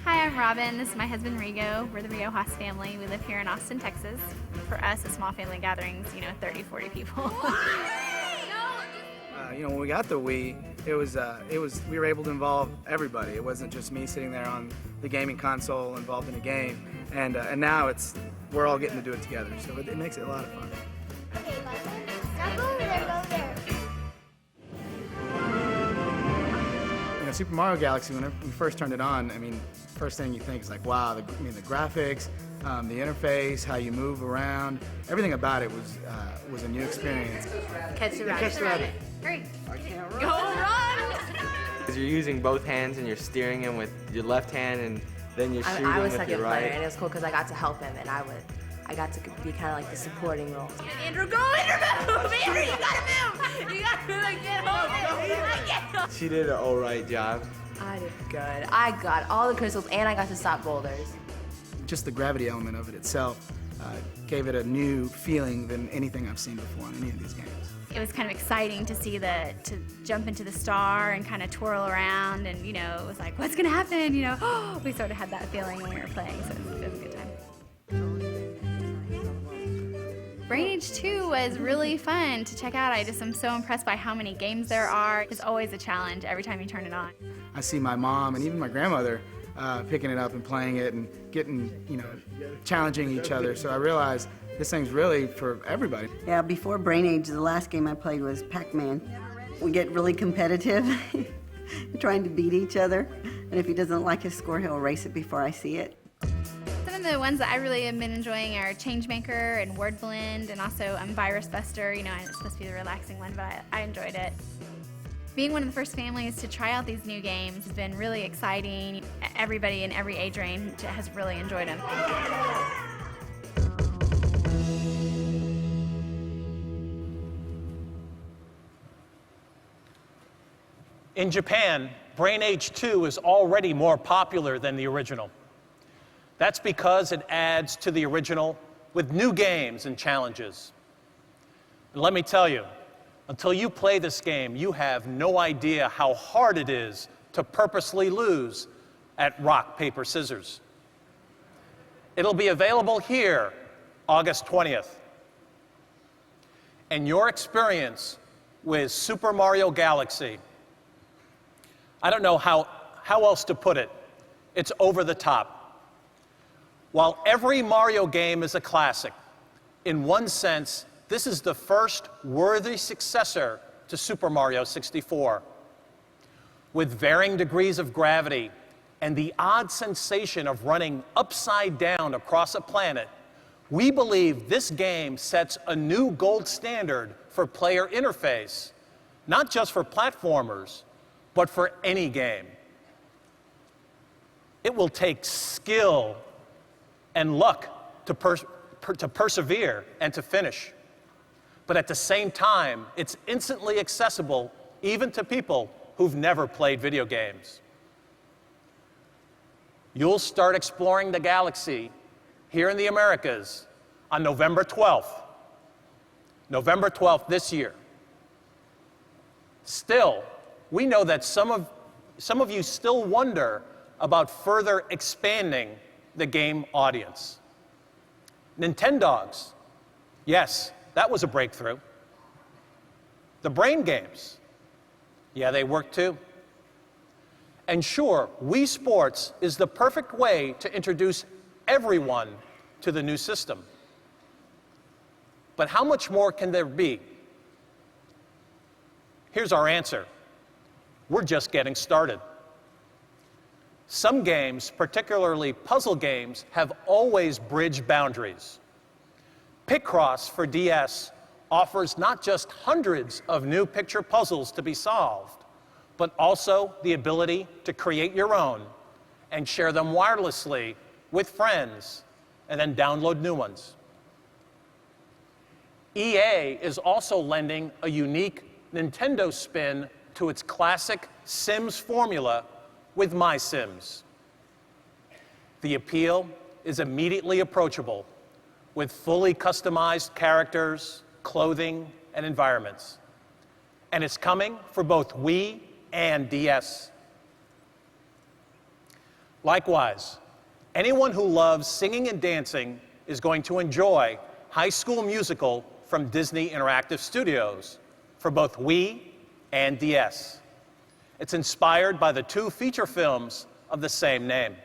Hi, I'm Robin. This is my husband, Rigo. We're the Rio Haas family. We live here in Austin, Texas. For us, a small family gatherings, 30, 40 people. When we got the Wii, we were able to involve everybody. It wasn't just me sitting there on the gaming console involved in a game. And now we're all getting to do it together. So it makes it a lot of fun. Okay, stop over there, go there. Super Mario Galaxy, when we first turned it on, first thing you think is like, wow, the graphics, the interface, how you move around, everything about it was a new experience. Catch the rabbit. Hurry. I can't run. Go run! Because you're using both hands and you're steering him with your left hand and then you're shooting with your right. I was second player, and it was cool because I got to help him, and I got to be kind of like the supporting role. Andrew, go! Andrew, move! Andrew, you gotta move! You gotta get home! She did an alright job. I did good. I got all the crystals, and I got to stop boulders. Just the gravity element of it itself gave it a new feeling than anything I've seen before in any of these games. It was kind of exciting to see to jump into the star and kind of twirl around, and it was like, what's gonna happen? We sort of had that feeling when we were playing, so it was a good time. Brain Age 2 was really fun to check out. I just am so impressed by how many games there are. It's always a challenge every time you turn it on. I see my mom and even my grandmother picking it up and playing it and getting, challenging each other. So I realized this thing's really for everybody. Yeah, before Brain Age, the last game I played was Pac-Man. We get really competitive, trying to beat each other. And if he doesn't like his score, he'll erase it before I see it. Some of the ones that I really have been enjoying are Changemaker and Word Blend, and also Virus Buster. And it's supposed to be the relaxing one, but I enjoyed it. Being one of the first families to try out these new games has been really exciting. Everybody in every age range has really enjoyed them. In Japan, Brain Age 2 is already more popular than the original. That's because it adds to the original with new games and challenges. And let me tell you, until you play this game, you have no idea how hard it is to purposely lose at rock, paper, scissors. It'll be available here August 20th. And your experience with Super Mario Galaxy, I don't know how else to put it. It's over the top. While every Mario game is a classic, in one sense, this is the first worthy successor to Super Mario 64. With varying degrees of gravity and the odd sensation of running upside down across a planet, we believe this game sets a new gold standard for player interface, not just for platformers, but for any game. It will take skill and luck to persevere and to finish. But at the same time, it's instantly accessible even to people who've never played video games. You'll start exploring the galaxy here in the Americas on November 12th. November 12th this year. Still, we know that some of you still wonder about further expanding the game audience. Nintendogs, yes, that was a breakthrough. The brain games, yeah, they work too. And sure, Wii Sports is the perfect way to introduce everyone to the new system. But how much more can there be? Here's our answer. We're just getting started. Some games, particularly puzzle games, have always bridged boundaries. Picross for DS offers not just hundreds of new picture puzzles to be solved, but also the ability to create your own and share them wirelessly with friends and then download new ones. EA is also lending a unique Nintendo spin to its classic Sims formula with My Sims. The appeal is immediately approachable with fully customized characters, clothing, and environments. And it's coming for both Wii and DS. Likewise, anyone who loves singing and dancing is going to enjoy High School Musical from Disney Interactive Studios for both Wii and DS. It's inspired by the two feature films of the same name.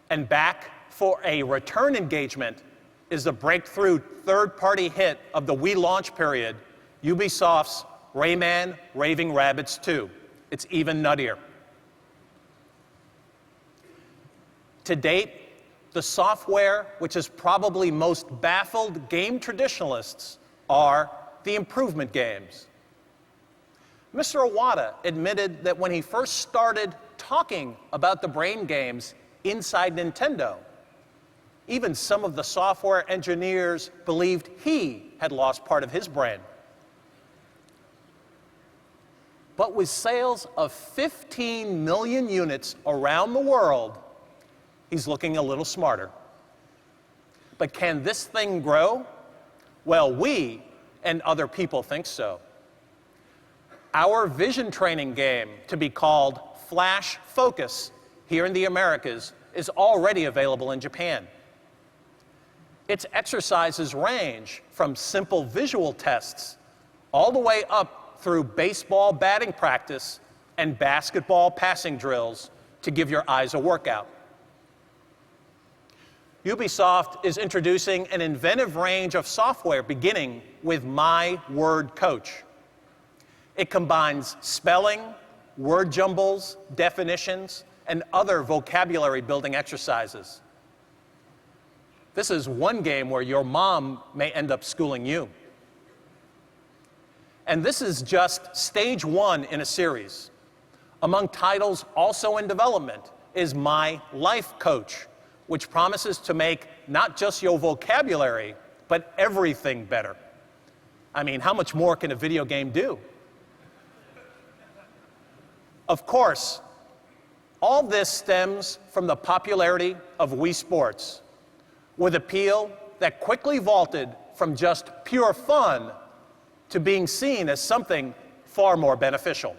And back for a return engagement is the breakthrough third-party hit of the Wii launch period, Ubisoft's Rayman Raving Rabbids 2. It's even nuttier. To date, the software which has probably most baffled game traditionalists are the improvement games. Mr. Iwata admitted that when he first started talking about the brain games inside Nintendo, even some of the software engineers believed he had lost part of his brain. But with sales of 15 million units around the world, he's looking a little smarter. But can this thing grow? Well, we and other people think so. Our vision training game, to be called Flash Focus here in the Americas, is already available in Japan. Its exercises range from simple visual tests all the way up through baseball batting practice and basketball passing drills to give your eyes a workout. Ubisoft is introducing an inventive range of software beginning with My Word Coach. It combines spelling, word jumbles, definitions, and other vocabulary building exercises. This is one game where your mom may end up schooling you. And this is just stage one in a series. Among titles also in development is My Life Coach, which promises to make not just your vocabulary, but everything better. I mean, how much more can a video game do? Of course, all this stems from the popularity of Wii Sports, with appeal that quickly vaulted from just pure fun to being seen as something far more beneficial.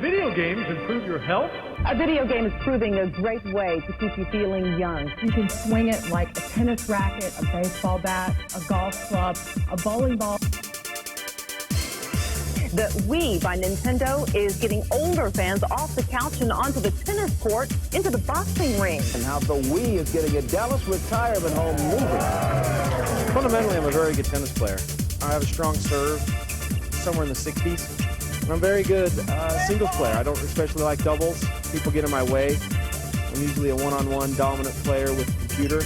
Video games improve your health? A video game is proving a great way to keep you feeling young. You can swing it like a tennis racket, a baseball bat, a golf club, a bowling ball. The Wii by Nintendo is getting older fans off the couch and onto the tennis court into the boxing ring. And how the Wii is getting a Dallas retirement home moving. Fundamentally, I'm a very good tennis player. I have a strong serve, somewhere in the 60s. And I'm very good singles player. I don't especially like doubles. People get in my way. I'm usually a one-on-one dominant player with a computer.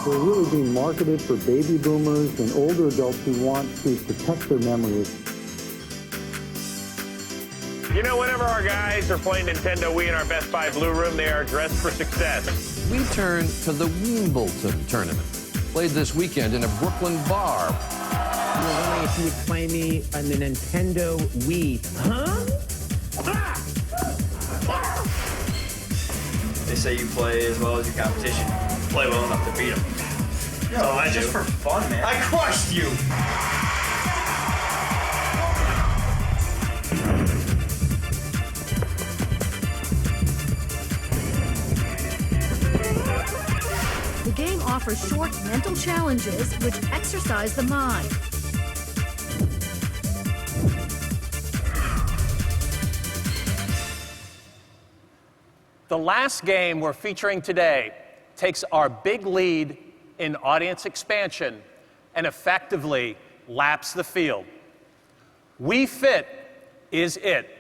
They're really being marketed for baby boomers and older adults who want to protect their memories. You know, whenever our guys are playing Nintendo Wii in our Best Buy Blue Room, they are dressed for success. We turn to the Wimbledon tournament, played this weekend in a Brooklyn bar. I was wondering if you would play me on the Nintendo Wii. Huh? They say you play as well as your competition. Play well enough to beat them. No, that's just for fun, man. I crushed you! The game offers short mental challenges which exercise the mind. The last game we're featuring today takes our big lead in audience expansion and effectively laps the field. Wii Fit is it.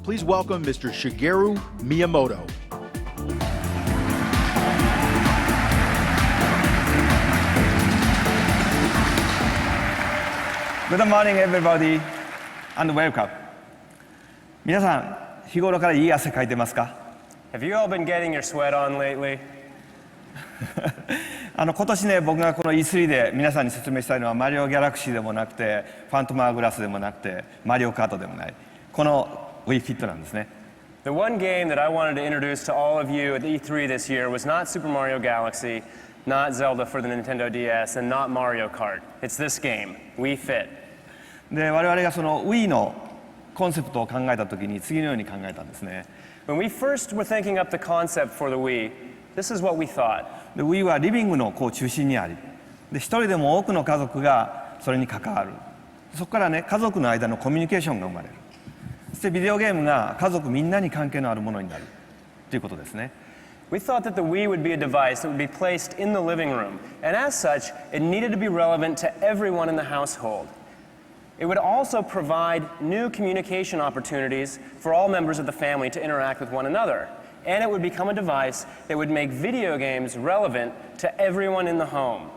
Please welcome Mr. Shigeru Miyamoto. Good morning, everybody, and welcome. 皆さん、日頃からいい汗かいてますか？ Have you all been getting your sweat on lately? 今年ね、僕がこの E3 で皆さんに説明したいのはマリオギャラクシーでもなくて、ファントムアーグラスでもなくて、マリオカートでもない、この Wii Fit なんですね。The one game that I wanted to introduce to all of you at E3 this year was not Super Mario Galaxy, not Zelda for the Nintendo DS, and not Mario Kart. It's this game, Wii Fit. で、我々がその Wii のコンセプトを考えたときに次のように考えたんですね。When we first were thinking up the concept for the Wii, this is what we thought. で Wii はリビングのこう中心にあり、で一人でも多くの家族がそれに関わる。そこからね、家族の間のコミュニケーションが生まれる。そしてビデオゲームが家族みんなに関係のあるものになるということですね。We thought that the Wii would be a device that would be placed in the living room, and as such, it needed to be relevant to everyone in the household. It would also provide new communication opportunities for all members of the family to interact with one another, and it would become a device that would make video games relevant to everyone in the home.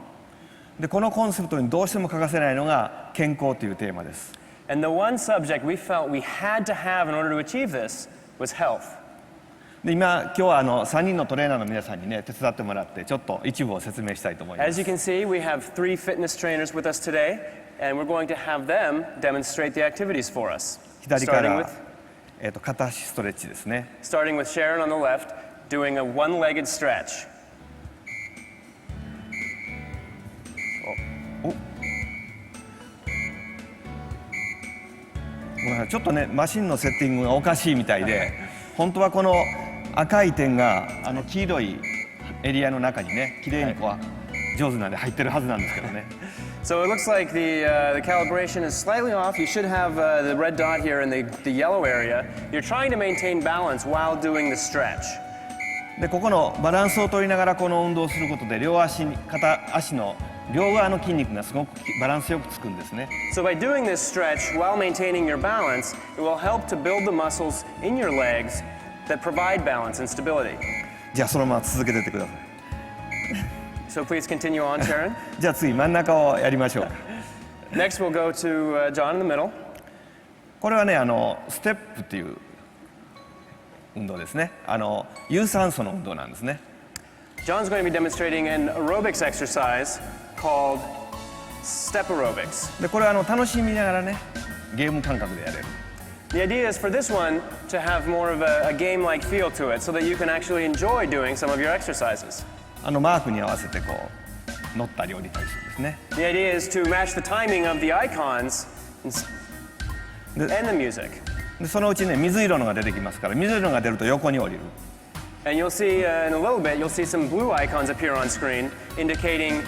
で、このコンセプトにどうしても欠かせないのが健康というテーマです。And the one subject we felt we had to have in order to achieve this was health. で、今日は3人のトレーナーの皆さんにね、手伝ってもらってちょっと一部を説明したいと思います。As you can see, we have 3 fitness trainers with us today, and we're going to have them demonstrate the activities for us. 左から片足ストレッチですね。Starting with Sharon on the left, doing a one-legged stretch. ちょっとね、マシンのセッティングがおかしいみたいで、本当はこの赤い点が黄色いエリアの中にね、きれいにこう上手なんで入ってるはずなんですけどね。So it looks like the calibration is slightly off. You should have the red dot here in the yellow area. You're trying to maintain balance while doing the stretch. で、ここのバランスを取りながらこの運動をすることで、片足の両側の筋肉がすごくバランスよくつくんですね。So by doing this stretch while maintaining your balance, it will help to build the muscles in your legs that provide balance and stability. じゃあそのまま続けてってください。So please continue on, Sharon. じゃあ次真ん中をやりましょう。Next we'll go to John in the middle. これはね、ステップっていう運動ですね。有酸素の運動なんですね。John's going to be demonstrating an aerobics exercise called step aerobics. で、これは楽しみながらね、ゲーム感覚でやれる。The idea is for this one to have more of a game-like feel to it so that you can actually enjoy doing some of your exercises. マークに合わせてこう乗ったり降りたりするんですね。The idea is to match the timing of the icons and the music. で、そのうちね、水色のが出てきますから、水色のが出ると横に降りる。And you'll see in a little bit, you'll see some blue icons appear on screen indicating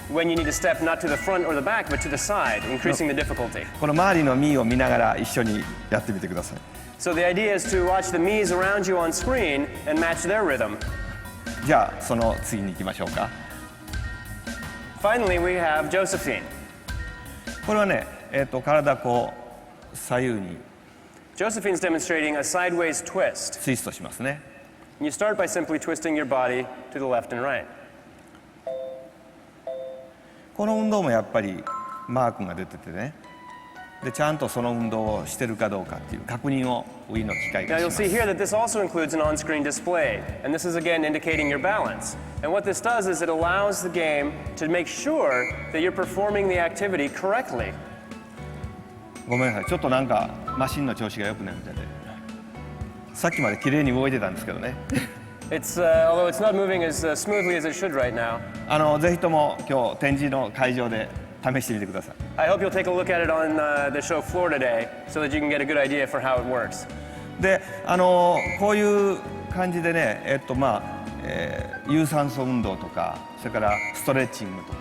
when you need to step not to the front or the back, but to the side, increasing the difficulty. この周りのミーを見ながら一緒にやってみてください。So the idea is to watch the Miis around you on screen and match their rhythm. じゃあその次に行きましょうか。Finally, we have Josephine. これはね、体こう左右に Josephine's demonstrating a sideways twist. ツイストしますね。You start by simply twisting your body to the left and right. この運動もやっぱりマークが出ててね。で、ちゃんとその運動をしてるかどうかっていう確認を Wii の機械がし Now ます。 you'll see here that this also includes an on-screen display, and this is again indicating your balance. And what this does is it allows the game to make sure that you're performing the activity correctly. ごめんなさい、ちょっとなんかマシンの調子が良くないみたいで、さっきまで綺麗に動いてたんですけどね。It's although it's not moving as smoothly as it should right now. ぜひとも今日展示の会場で試してみてください。I hope you'll take a look at it on the show floor today, so that you can get a good idea for how it works. で、こういう感じでね、有酸素運動とか、それからストレッチングとか、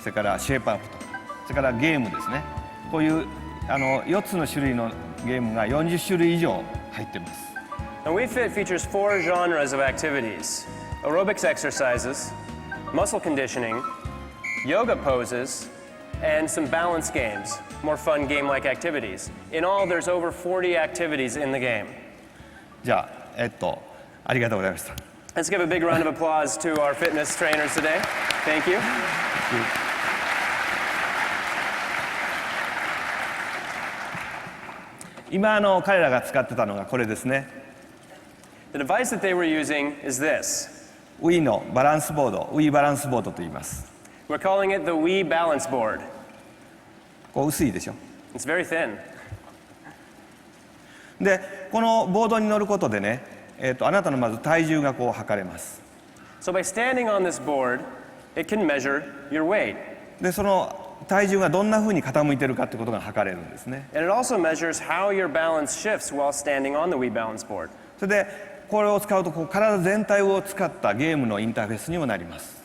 それからシェイプアップとか、それからゲームですね。こういう4つの種類のゲームが40種類以上入ってます。Now, Wii Fit features 4 genres of activities: aerobics exercises, muscle conditioning, yoga poses, and some balance games, more fun game-like activities. In all, there's over 40 activities in the game. じゃあ、ありがとうございました。Let's give a big round of applause to our fitness trainers today. Thank you. 今彼らが使ってたのがこれですね。The device that they were using is this. Wii のバランスボード、Wii バランスボードと言います。We're calling it the Wii balance board. こう薄いでしょ。It's very thin. で、このボードに乗ることでね、あなたのまず体重がこう測れます。So by standing on this board, it can measure your weight. で、その体重がどんな風に傾いてるかってことが測れるんですね。And it also measures how your balance shifts while standing on the Wii balance board. それでこれを使うとこう体全体を使ったゲームのインターフェースにもなります。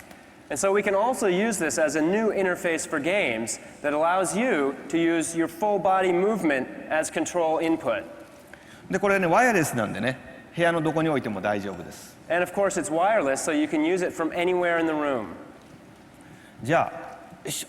And so we can also use this as a new interface for games that allows you to use your full body movement as control input. で、これね、ワイヤレスなんでね、部屋のどこに置いても大丈夫です。And of course it's wireless, so you can use it from anywhere in the room. じゃあ、よいしょ。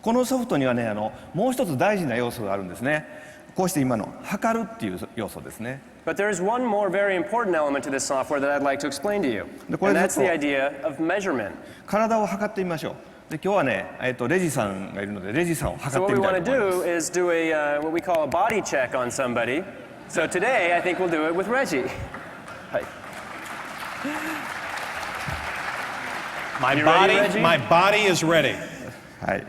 このソフトにはね、もう一つ大事な要素があるんですね。こうして今の測るっていう要素ですね。But there is one more very important element to this software that I'd like to explain to you. And that's the idea of measurement. 体を測ってみましょう。で、今日はね、レジさんがいるので、レジさんを測ってみたいと思います。So what we want to do is do a what we call a body check on somebody. So today I think we'll do it with Reggie. My body is ready. はい。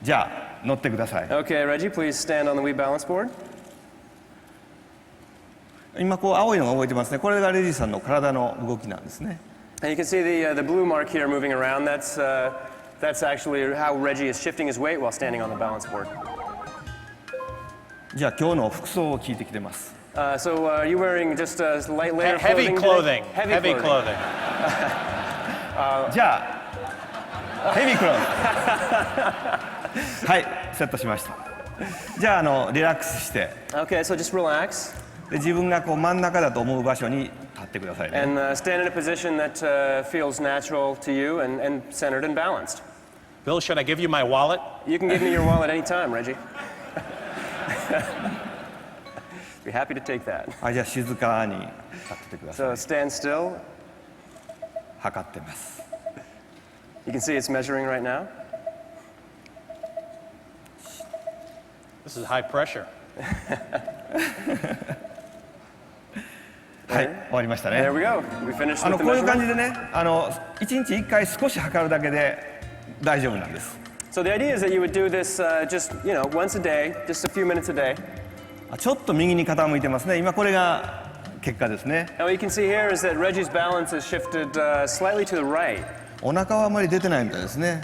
じゃあ乗ってください。Okay, Reggie, please stand on the Wii balance board. 今こう青いのが動いてますね。これがレジさんの体の動きなんですね。And you can see the blue mark here moving around. That's actually how Reggie is shifting his weight while standing on the balance board. じゃあ今日の服装を聞いてきてます。So are you wearing just a light layer of heavy clothing? Heavy clothing. じゃあヘビークローズ。はい、セットしました。じゃあリラックスして。Okay, so just relax. で自分がこう真ん中だと思う場所に立ってくださいね。And stand in a position that feels natural to you and centered and balanced. Bill, should I give you my wallet? You can give me your wallet anytime, Reggie. Be happy to take that. じゃあ静かに立っててください。So stand still. 測ってます。You can see it's measuring right now. This is high pressure. はい、終わりましたね。There we go. We finished with the こういう感じ measurement. でね、1日1回少し測るだけで大丈夫なんです。So the idea is that you would do this just, once a day, just a few minutes a day. ちょっと右に傾いてますね。今これが結果ですね。And what you can see here is that Reggie's balance is shifted slightly to the right. お腹はあまり出てないみたいですね。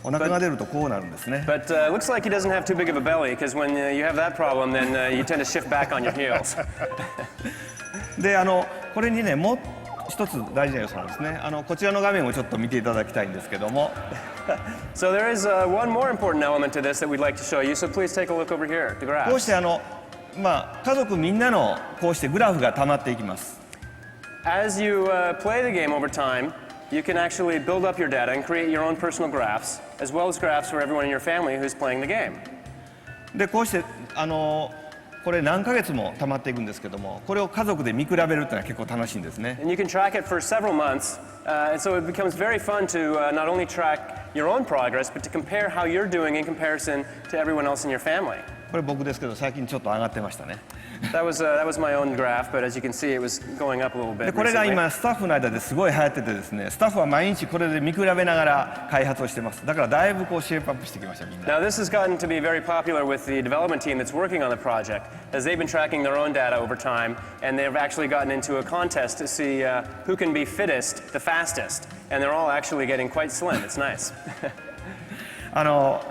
お腹が出るとこうなるんですね。But looks like he doesn't have too big of a belly, because when you have that problem, then you tend to shift back on your heels. で、これにね、もう一つ大事な要素なんですね。こちらの画面をちょっと見ていただきたいんですけども。So there is one more important element to this that we'd like to show you. So please take a look over here, the graphs. こうして家族みんなのこうしてグラフが溜まっていきます。As you play the game over time, you can actually build up your data and create your own personal graphs, as well as graphs for everyone in your family who's playing the game. で、こうしてこれ何ヶ月も溜まっていくんですけども、これを家族で見比べるっていうのは結構楽しいんですね。And you can track it for several months, and so it becomes very fun to not only track your own progress, but to compare how you're doing in comparison to everyone else in your family. これ僕ですけど、最近ちょっと上がってましたね。That was my own graph, but as you can see, it was going up a little bit. で、これが今スタッフの間ですごい流行っててですね、スタッフは毎日これで見比べながら開発をしてます。だからだいぶこうシェイプアップしてきましたみんな。Now this has gotten to be very popular with the development team that's working on the project, as they've been tracking their own data over time, and they've actually gotten into a contest to see who can be fittest the fastest, and they're all actually getting quite slim. It's nice.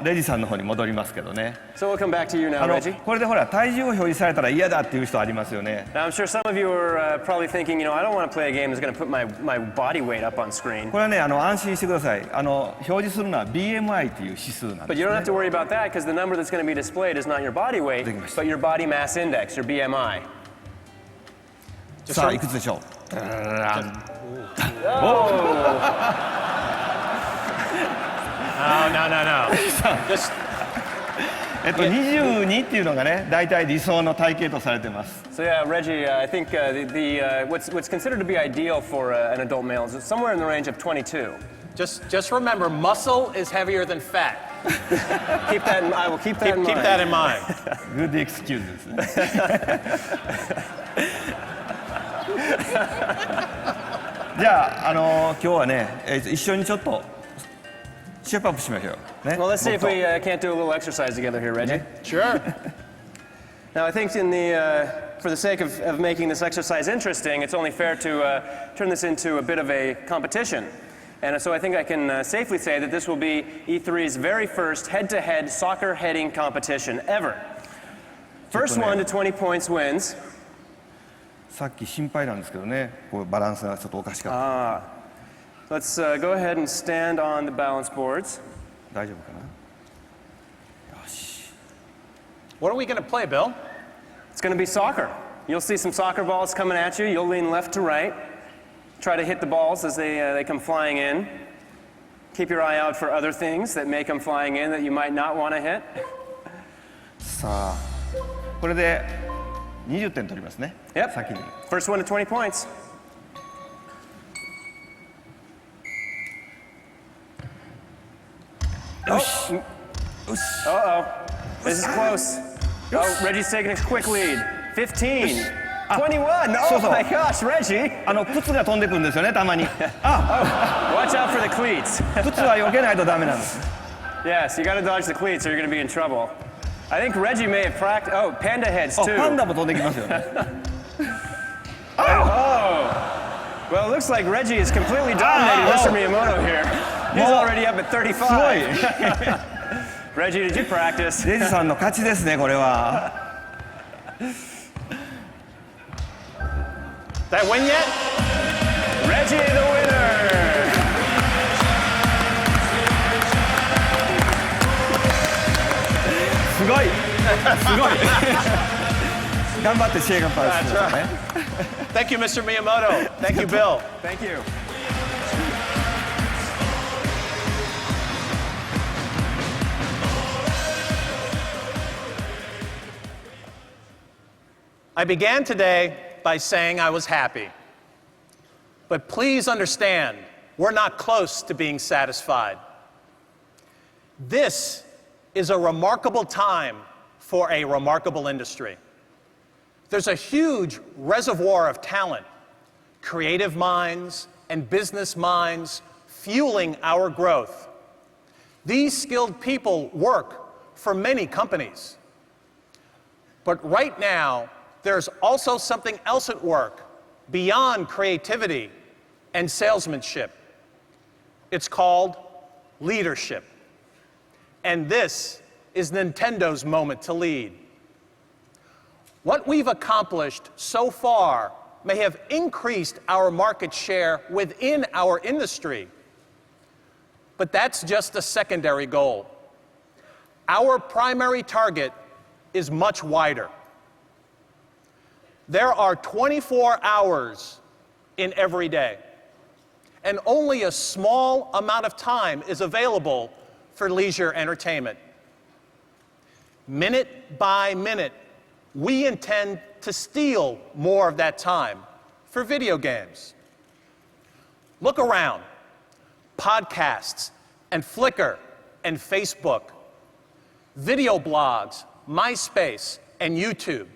レジさんの方に戻りますけどね。So we'll come back to you now, Reggie. これでほら体重を表示されたら嫌だっていう人ありますよね。Now I'm sure some of you are probably thinking, I don't want to play a game that's going to put my body weight up on screen. これはね、安心してください。表示するのは BMI っていう指数なんです、ね。But you don't have to worry about that, because the number that's going to be displayed is not your body weight, but your body mass index, your BMI. さあいくつでしょう。No. Just 22っていうのがね、大体理想の体型とされてます。 So yeah, Reggie, I think what's considered to be ideal for an adult male is somewhere in the range of 22. Just remember, muscle is heavier than fat. I will keep that in mind. Keep that in mind. Good excuse ですね。じゃあ、今日はね、一緒にちょっとシェイプアップしましょう。ね。Well, let's see if we can't do a little exercise together here, Reggie. Sure. Now, I think for the sake of making this exercise interesting, it's only fair to turn this into a bit of a competition. And so I think I can safely say that this will be E3's very first head-to-head soccer heading competition ever. First one to 20 points wins. さっき心配なんですけどね、こうバランスがちょっとおかしかった。Let's go ahead and stand on the balance boards. 大丈夫かな。よし。What are we going to play, Bill? It's going to be soccer. You'll see some soccer balls coming at you. You'll lean left to right. Try to hit the balls as they come flying in. Keep your eye out for other things that may come flying in that you might not want to hit. さあ、これで20点取りますね。Yep. 先に。First one to 20 points. Uh-oh. This is close. Oh, Reggie's taking a quick lead. 15. 21. Oh my gosh, Reggie. 靴が飛んでくるんですよね、たまに。Watch out for the cleats. 靴は避けないとダメなんです。Yes, you got to dodge the cleats or you're going to be in trouble. I think Reggie may have practiced. Oh, panda heads too. パンダも飛んできますよね。Oh. Well, it looks like Reggie is completely dominating Mr. Miyamoto here. He's already up at 35. Reggie, did you practice? レジさんの勝ちですね、これは。That win yet? Reggie, the winner. すごい。すごい。頑張ってシェイガンパーですね。Thank you, Mr. Miyamoto. Thank you, Bill. Thank you. I began today by saying I was happy. But please understand, we're not close to being satisfied. This is a remarkable time for a remarkable industry. There's a huge reservoir of talent, creative minds and business minds fueling our growth. These skilled people work for many companies. But right now, there's also something else at work beyond creativity and salesmanship. It's called leadership. And this is Nintendo's moment to lead. What we've accomplished so far may have increased our market share within our industry, but that's just a secondary goal. Our primary target is much wider. There are 24 hours in every day, and only a small amount of time is available for leisure entertainment. Minute by minute, we intend to steal more of that time for video games. Look around. Podcasts and Flickr and Facebook, video blogs, MySpace, and YouTube.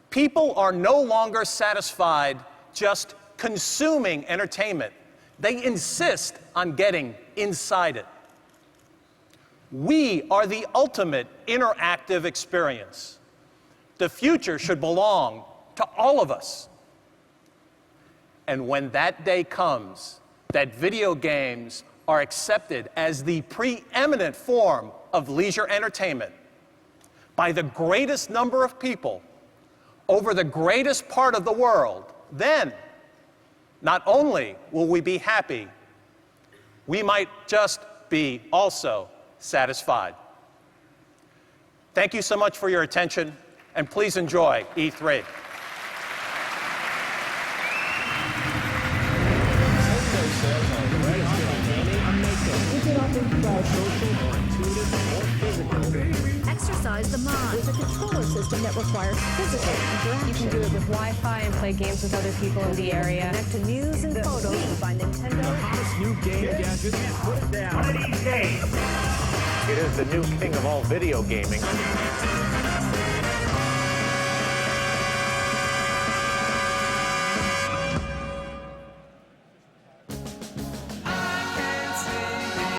People are no longer satisfied just consuming entertainment. They insist on getting inside it. We are the ultimate interactive experience. The future should belong to all of us. And when that day comes, that video games are accepted as the preeminent form of leisure entertainment by the greatest number of people over the greatest part of the world, then not only will we be happy, we might just be also satisfied. Thank you so much for your attention, and please enjoy E3. is a controller system that requires physical interaction. You can do it with Wi-Fi and play games with other people in the area. Connect to news and photos by Nintendo. Hottest new game gadget. Put it down. One of these days, it is the new king of all video gaming.